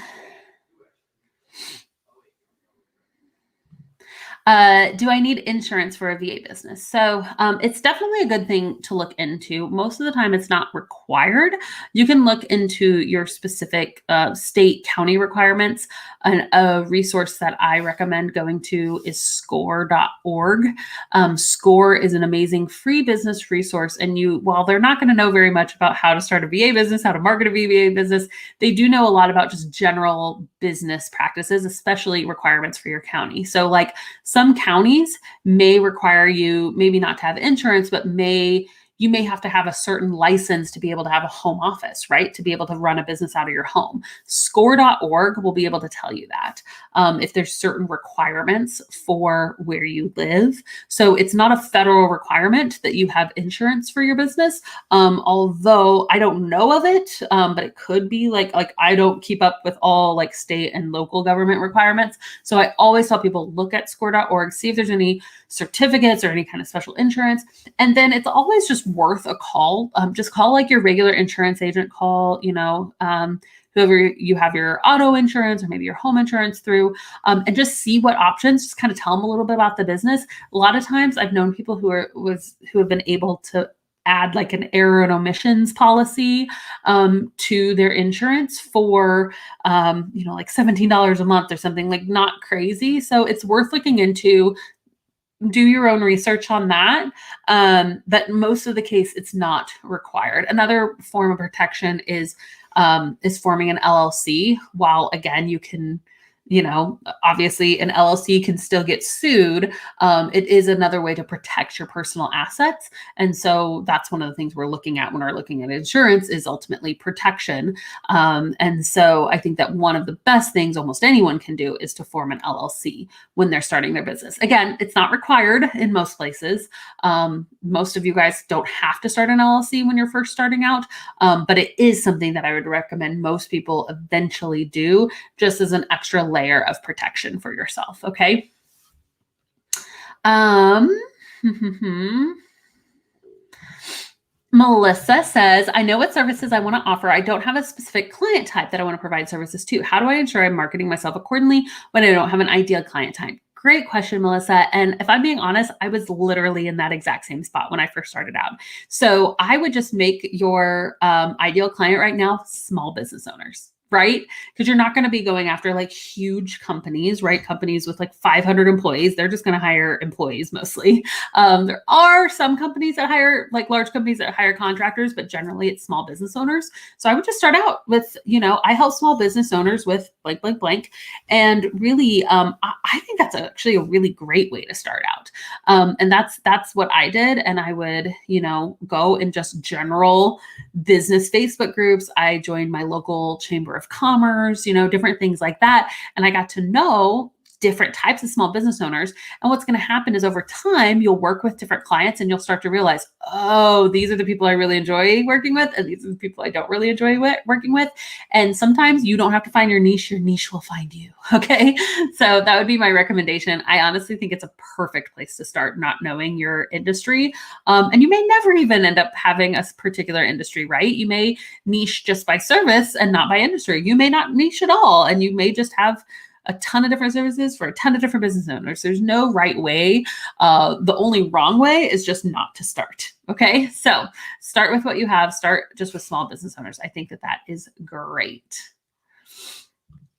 Speaker 1: Do I need insurance for a VA business? So it's definitely a good thing to look into. Most of the time, it's not required. You can look into your specific state, county requirements. And a resource that I recommend going to is score.org. Score is an amazing free business resource. And while they're not going to know very much about how to start a VA business, how to market a VA business, they do know a lot about just general business practices, especially requirements for your county. So, like, some counties may require you maybe not to have insurance, but you may have to have a certain license to be able to have a home office, right? To be able to run a business out of your home. Score.org will be able to tell you that if there's certain requirements for where you live. So it's not a federal requirement that you have insurance for your business, although I don't know of it, but it could be like I don't keep up with all like state and local government requirements. So I always tell people, look at score.org, see if there's any certificates or any kind of special insurance. And then it's always just worth a call. Just call like your regular insurance agent, call, whoever you have your auto insurance or maybe your home insurance through, and just see what options, just kind of tell them a little bit about the business. A lot of times I've known people who have been able to add like an error and omissions policy to their insurance for, like $17 a month or something, like not crazy. So it's worth looking into. Do your own research on that. But most of the case, it's not required. Another form of protection is forming an LLC. While again, you can, obviously an LLC can still get sued. It is another way to protect your personal assets. And so that's one of the things we're looking at when we're looking at insurance is ultimately protection. And so I think that one of the best things almost anyone can do is to form an LLC when they're starting their business. Again, it's not required in most places. Most of you guys don't have to start an LLC when you're first starting out, but it is something that I would recommend most people eventually do, just as an extra layer of protection for yourself. Okay. Melissa says, I know what services I want to offer. I don't have a specific client type that I want to provide services to. How do I ensure I'm marketing myself accordingly when I don't have an ideal client type? Great question, Melissa. And if I'm being honest, I was literally in that exact same spot when I first started out. So I would just make your ideal client right now small business owners. Right? Because you're not going to be going after like huge companies, right? Companies with like 500 employees. They're just going to hire employees mostly. There are some companies that hire, like large companies that hire contractors, but generally it's small business owners. So I would just start out with, I help small business owners with blank, blank, blank. And really, I think that's actually a really great way to start out. And that's what I did. And I would, go in just general business Facebook groups. I joined my local chamber of commerce, different things like that. And I got to know different types of small business owners. And what's going to happen is over time, you'll work with different clients and you'll start to realize, oh, these are the people I really enjoy working with. And these are the people I don't really enjoy working with. And sometimes you don't have to find your niche will find you. Okay. So that would be my recommendation. I honestly think it's a perfect place to start, not knowing your industry. And you may never even end up having a particular industry, right? You may niche just by service and not by industry. You may not niche at all. And you may just have a ton of different services for a ton of different business owners. There's no right way. The only wrong way is just not to start. Okay. So start with what you have. Start just with small business owners. I think that is great.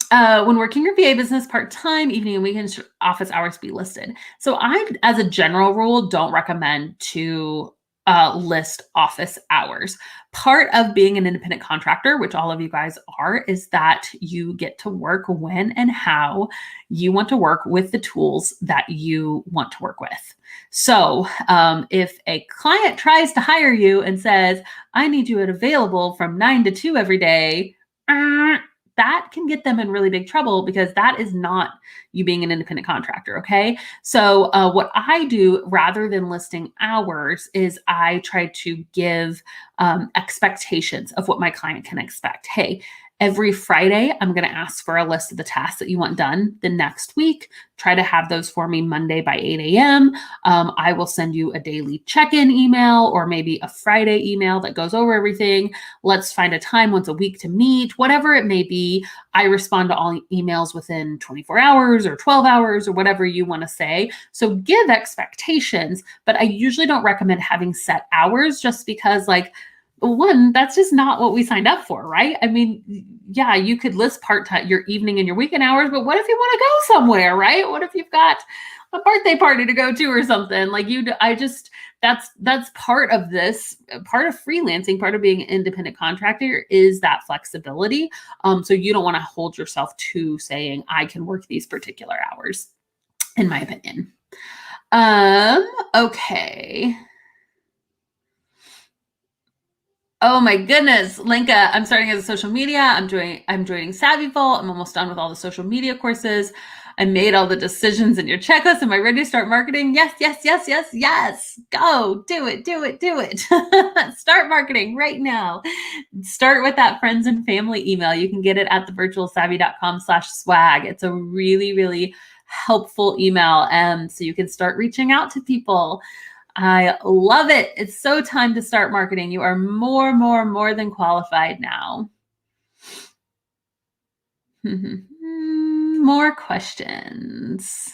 Speaker 1: When working your VA business part-time, evening and weekend office hours be listed. So I, as a general rule, don't recommend to list office hours. Part of being an independent contractor, which all of you guys are, is that you get to work when and how you want to work with the tools that you want to work with. So if a client tries to hire you and says, I need you available from 9 to 2 every day, that can get them in really big trouble because that is not you being an independent contractor, okay? So what I do rather than listing hours is I try to give expectations of what my client can expect. Hey, every Friday, I'm going to ask for a list of the tasks that you want done the next week. Try to have those for me Monday by 8 a.m. I will send you a daily check-in email or maybe a Friday email that goes over everything. Let's find a time once a week to meet, whatever it may be. I respond to all emails within 24 hours or 12 hours or whatever you want to say. So give expectations, but I usually don't recommend having set hours just because like, one, that's just not what we signed up for, right? I mean, yeah, you could list part-time your evening and your weekend hours, but what if you want to go somewhere, right? What if you've got a birthday party to go to or something? Like that's part of this, part of freelancing, part of being an independent contractor is that flexibility. So you don't want to hold yourself to saying, I can work these particular hours, in my opinion. Okay. Oh my goodness, Linka, I'm starting as a social media. I'm joining Savvyful. I'm almost done with all the social media courses. I made all the decisions in your checklist. Am I ready to start marketing? Yes, yes, yes, yes, yes. Go, do it, do it, do it. Start marketing right now. Start with that friends and family email. You can get it at thevirtualsavvy.com/swag. It's a really, really helpful email. So you can start reaching out to people. I love it. It's so time to start marketing. You are more than qualified now. More questions.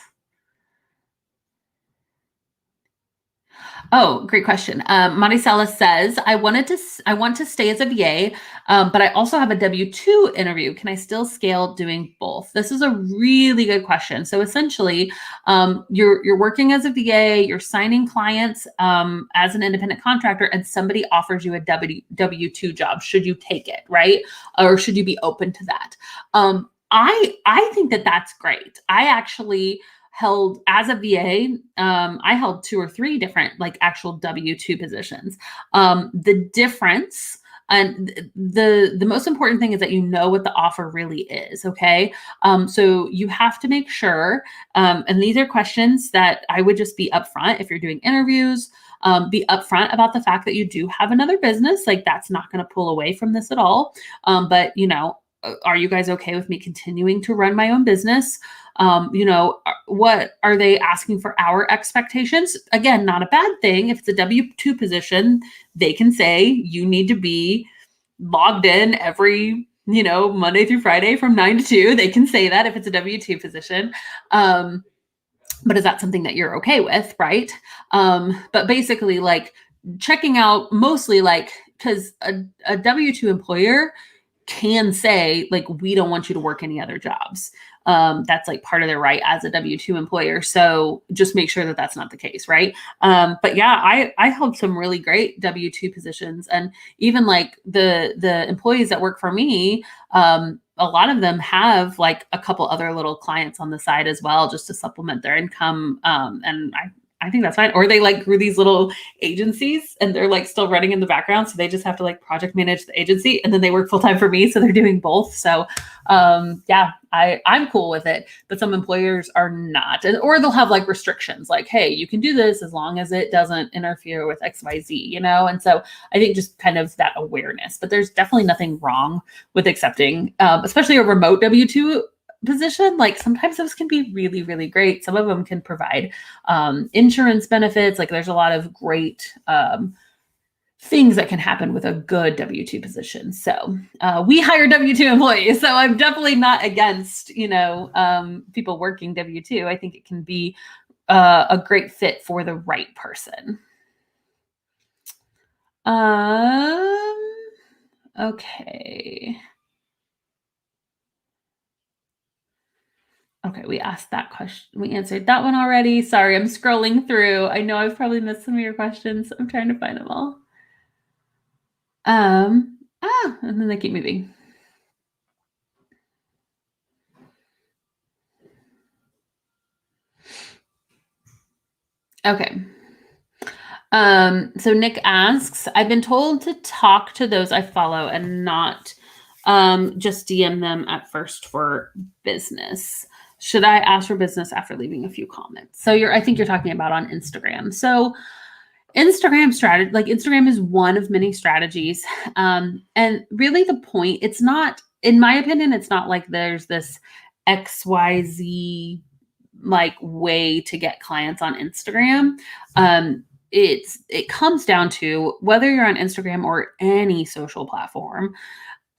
Speaker 1: Oh, great question. Maricela says, I want to stay as a VA, but I also have a W-2 interview. Can I still scale doing both? This is a really good question. So essentially, you're working as a VA, you're signing clients as an independent contractor, and somebody offers you a W-2 job. Should you take it, right? Or should you be open to that? I think that that's great. I actually held as a VA, I held 2 or 3 different like actual W-2 positions. The difference and the most important thing is that you know what the offer really is. Okay. So you have to make sure, and these are questions that I would just be upfront if you're doing interviews. Be upfront about the fact that you do have another business. Like that's not going to pull away from this at all. But you know, are you guys okay with me continuing to run my own business? What are they asking for our expectations? Again, not a bad thing. If it's a W-2 position, they can say you need to be logged in every, Monday through Friday from 9 to 2. They can say that if it's a W-2 position. But is that something that you're okay with, right? But basically like checking out mostly like, because a W-2 employer can say like, we don't want you to work any other jobs. That's like part of their right as a W-2 employer. So just make sure that that's not the case. Right. But yeah, I held some really great W-2 positions, and even like the employees that work for me, a lot of them have like a couple other little clients on the side as well, just to supplement their income. And I think that's fine. Or they like grew these little agencies and they're like still running in the background. So they just have to like project manage the agency, and then they work full time for me. So they're doing both. So yeah, I'm cool with it, but some employers are not. Or they'll have like restrictions like, hey, you can do this as long as it doesn't interfere with XYZ, And so I think just kind of that awareness, but there's definitely nothing wrong with accepting, especially a remote W-2 position. Like sometimes those can be really, really great. Some of them can provide insurance benefits. Like there's a lot of great things that can happen with a good W-2 position. So we hire W-2 employees. So I'm definitely not against, people working W-2. I think it can be a great fit for the right person. Okay. Okay, we asked that question. We answered that one already. Sorry, I'm scrolling through. I know I've probably missed some of your questions. I'm trying to find them all. And then they keep moving. Okay. So Nick asks, I've been told to talk to those I follow and not just DM them at first for business. Should I ask for business after leaving a few comments? So I think you're talking about on Instagram. So Instagram strategy, like Instagram is one of many strategies. And really the point, it's not, in my opinion, it's not like there's this XYZ like way to get clients on Instagram. It comes down to whether you're on Instagram or any social platform,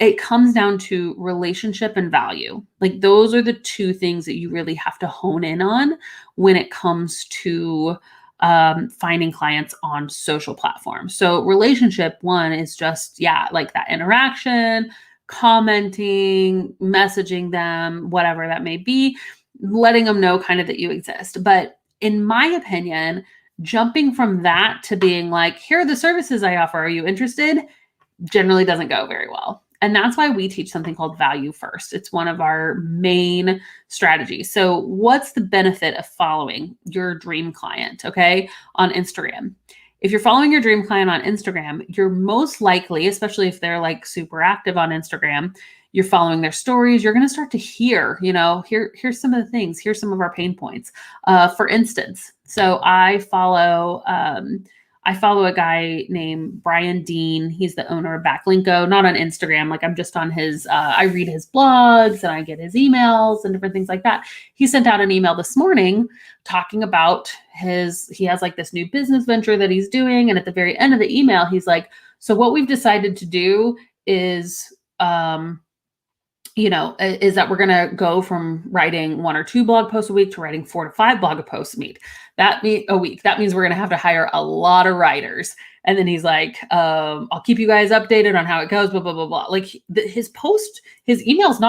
Speaker 1: it comes down to relationship and value. Like those are the two things that you really have to hone in on when it comes to finding clients on social platforms. So relationship one is just, like that interaction, commenting, messaging them, whatever that may be, letting them know kind of that you exist. But in my opinion, jumping from that to being like, here are the services I offer. Are you interested? Generally doesn't go very well. And that's why we teach something called value first. It's one of our main strategies. So what's the benefit of following your dream client, okay, on Instagram? If you're following your dream client on Instagram, you're most likely, especially if they're like super active on Instagram, you're following their stories, you're going to start to hear, here's some of the things, here's some of our pain points. For instance, so I follow a guy named Brian Dean. He's the owner of Backlinko, not on Instagram. Like I'm just on his, I read his blogs and I get his emails and different things like that. He sent out an email this morning talking about he has like this new business venture that he's doing. And at the very end of the email, he's like, so what we've decided to do is, is that we're going to go from writing 1 or 2 blog posts a week to writing 4 to 5 blog posts a week. That means we're going to have to hire a lot of writers. And then he's like, I'll keep you guys updated on how it goes, blah, blah, blah, blah. Like his email is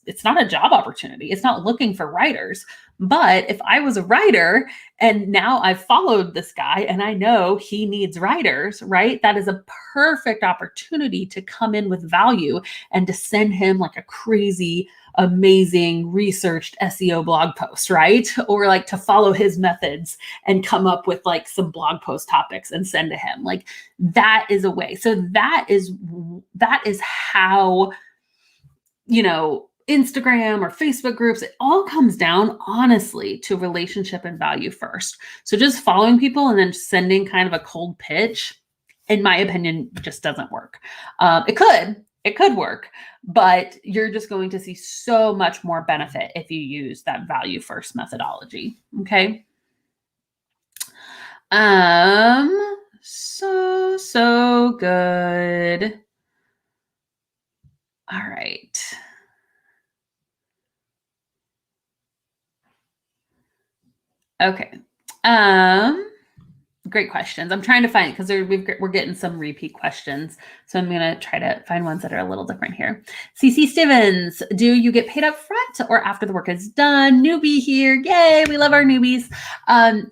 Speaker 1: it's not a job opportunity. It's not looking for writers. But if I was a writer and now I've followed this guy and I know he needs writers, right? That is a perfect opportunity to come in with value and to send him like a crazy, amazing researched SEO blog post, right? Or like to follow his methods and come up with like some blog post topics and send to him. Like that is a way. So that is how, Instagram or Facebook groups, it all comes down honestly to relationship and value first. So just following people and then sending kind of a cold pitch, in my opinion, just doesn't work. It could work, but you're just going to see so much more benefit if you use that value first methodology. Okay. So good. All right. Okay. Great questions. I'm trying to find, because we're getting some repeat questions. So I'm going to try to find ones that are a little different here. CC Stevens, do you get paid up front or after the work is done? Newbie here. Yay. We love our newbies.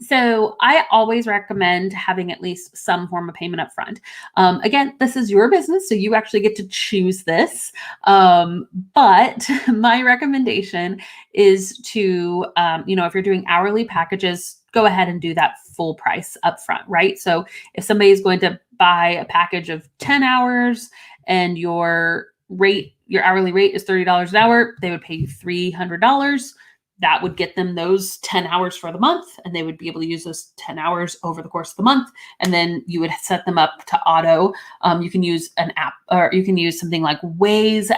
Speaker 1: So I always recommend having at least some form of payment up front. Again, this is your business, so you actually get to choose this. But my recommendation is to, if you're doing hourly packages, go ahead and do that full price upfront, right? So if somebody is going to buy a package of 10 hours and your hourly rate is $30 an hour, they would pay you $300. That would get them those 10 hours for the month, and they would be able to use those 10 hours over the course of the month. And then you would set them up to auto. You can use an app, or you can use something like Wave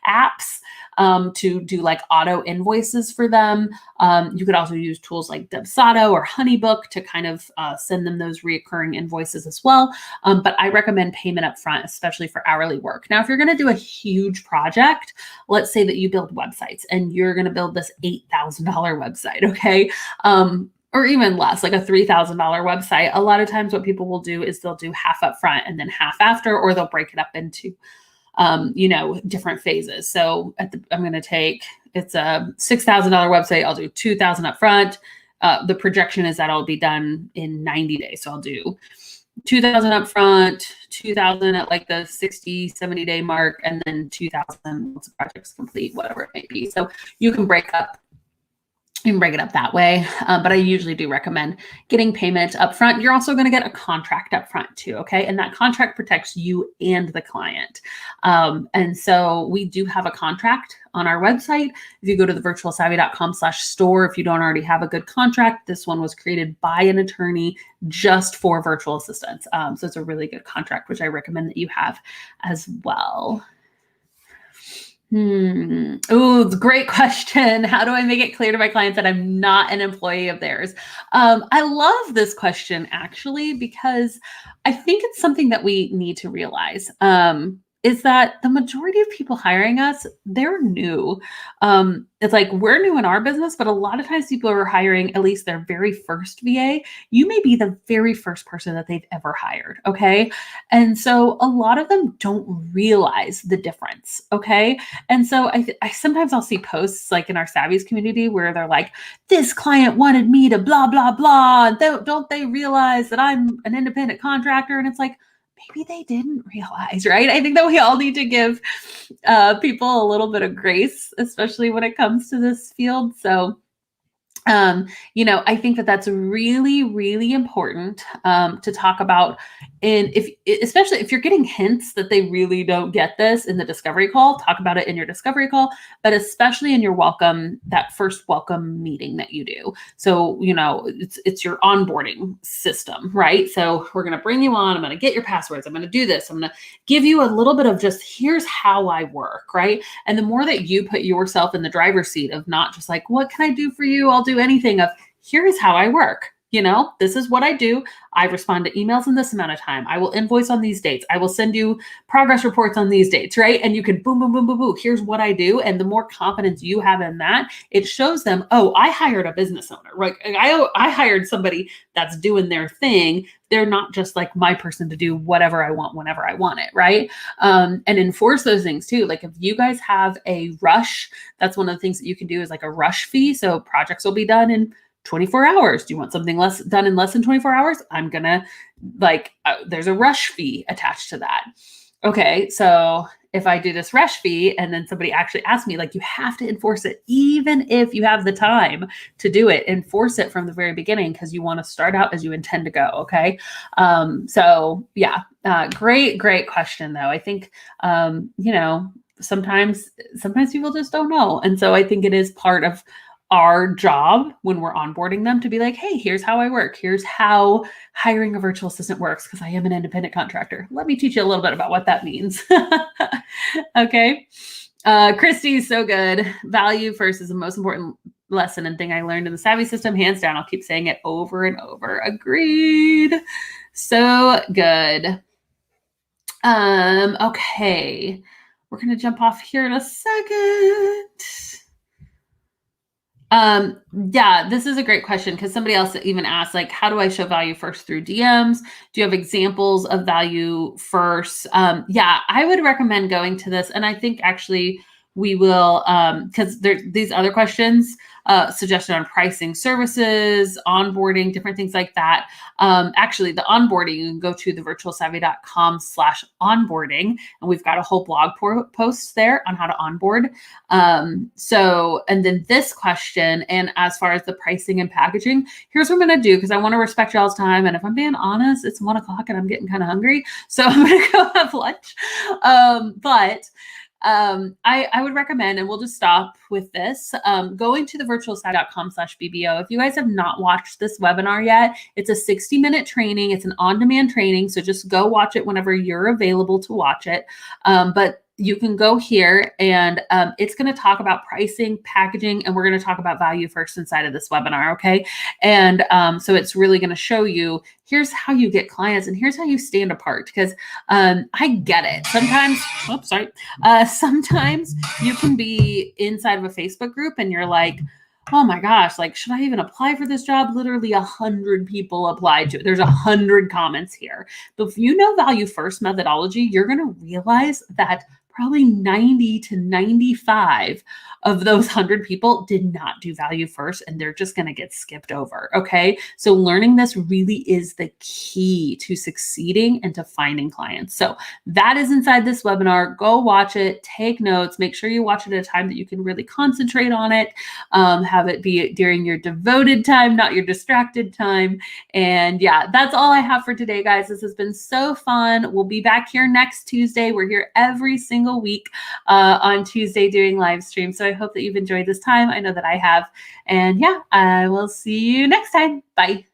Speaker 1: apps to do like auto invoices for them. You could also use tools like Dubsado or Honeybook to kind of send them those reoccurring invoices as well. But I recommend payment up front, especially for hourly work. Now, if you're going to do a huge project, let's say that you build websites and you're going to build this $8,000 website, okay? Or even less, like a $3,000 website. A lot of times what people will do is they'll do half up front and then half after, or they'll break it up into different phases. So I'm going to take, it's a $6,000 website. I'll do 2,000 up front. The projection is that it'll be done in 90 days. So I'll do 2,000 up front, 2,000 at like the 60, 70 day mark, and then 2,000 once the project's complete, whatever it may be. So you can break it up that way. But I usually do recommend getting payment up front. You're also going to get a contract up front too. Okay. And that contract protects you and the client. And so we do have a contract on our website. If you go to the virtualsavvy.com/store, if you don't already have a good contract, this one was created by an attorney just for virtual assistants. So it's a really good contract, which I recommend that you have as well. Oh, it's a great question. How do I make it clear to my clients that I'm not an employee of theirs? I love this question actually, because I think it's something that we need to realize. Is that the majority of people hiring us, they're new. It's like we're new in our business, but a lot of times people are hiring at least their very first VA. You may be the very first person that they've ever hired, okay? And so a lot of them don't realize the difference, okay? And so I sometimes I'll see posts like in our Savvies community where they're like, this client wanted me to blah, blah, blah. Don't they realize that I'm an independent contractor? And it's like, maybe they didn't realize, right? I think that we all need to give people a little bit of grace, especially when it comes to this field. So, I think that that's really, really important to talk about. And especially if you're getting hints that they really don't get this in the discovery call, talk about it in your discovery call, but especially in your that first welcome meeting that you do. So, it's your onboarding system, right? So we're going to bring you on. I'm going to get your passwords. I'm going to do this. I'm going to give you a little bit of just, here's how I work, right? And the more that you put yourself in the driver's seat of not just like, what can I do for you? I'll do anything, of here's how I work. This is what I do. I respond to emails in this amount of time. I will invoice on these dates. I will send you progress reports on these dates, right? And you can boom, boom, boom, boom, boom. Here's what I do. And the more confidence you have in that, it shows them, oh, I hired a business owner, right? I hired somebody that's doing their thing. They're not just like my person to do whatever I want, whenever I want it, right? And enforce those things too. Like if you guys have a rush, that's one of the things that you can do is like a rush fee. So projects will be done in 24 hours. Do you want something done in less than 24 hours? I'm going to there's a rush fee attached to that. Okay. So if I do this rush fee and then somebody actually asks me, like, you have to enforce it, even if you have the time to do it, enforce it from the very beginning, because you want to start out as you intend to go. Okay. So yeah, great question though. I think, sometimes people just don't know. And so I think it is part of our job when we're onboarding them to be like, hey, here's how I work. Here's how hiring a virtual assistant works, because I am an independent contractor. Let me teach you a little bit about what that means. Okay. Christy, so good. Value first is the most important lesson and thing I learned in the Savvy system. Hands down. I'll keep saying it over and over. Agreed. So good. Okay. We're going to jump off here in a second. Yeah, this is a great question, because somebody else even asked, like, how do I show value first through DMs? Do you have examples of value first? Yeah, I would recommend going to this. And I think actually we will, because these other questions, suggested on pricing services, onboarding, different things like that. Actually, the onboarding, you can go to the virtualsavvy.com/onboarding, and we've got a whole blog post there on how to onboard. And then this question, and as far as the pricing and packaging, here's what I'm going to do, because I want to respect y'all's time. And if I'm being honest, it's 1 o'clock and I'm getting kind of hungry. So I'm going to go have lunch. I would recommend, and we'll just stop with this, going to the virtualsavvy.com/BBO. If you guys have not watched this webinar yet, it's a 60-minute training. It's an on-demand training. So just go watch it whenever you're available to watch it. But you can go here, and it's going to talk about pricing, packaging, and we're going to talk about value first inside of this webinar. Okay. And so it's really going to show you, here's how you get clients and here's how you stand apart, because I get it. Sometimes you can be inside of a Facebook group and you're like, oh my gosh, like, should I even apply for this job? Literally 100 people applied to it. There's 100 comments here. But if you know value first methodology, you're going to realize that probably 90 to 95 of those 100 people did not do value first, and they're just going to get skipped over. Okay. So learning this really is the key to succeeding and to finding clients. So that is inside this webinar. Go watch it, take notes, make sure you watch it at a time that you can really concentrate on it. Have it be during your devoted time, not your distracted time. And yeah, that's all I have for today, guys. This has been so fun. We'll be back here next Tuesday. We're here every single week on Tuesday doing live streams. So I hope that you've enjoyed this time. I know that I have. And yeah, I will see you next time. Bye.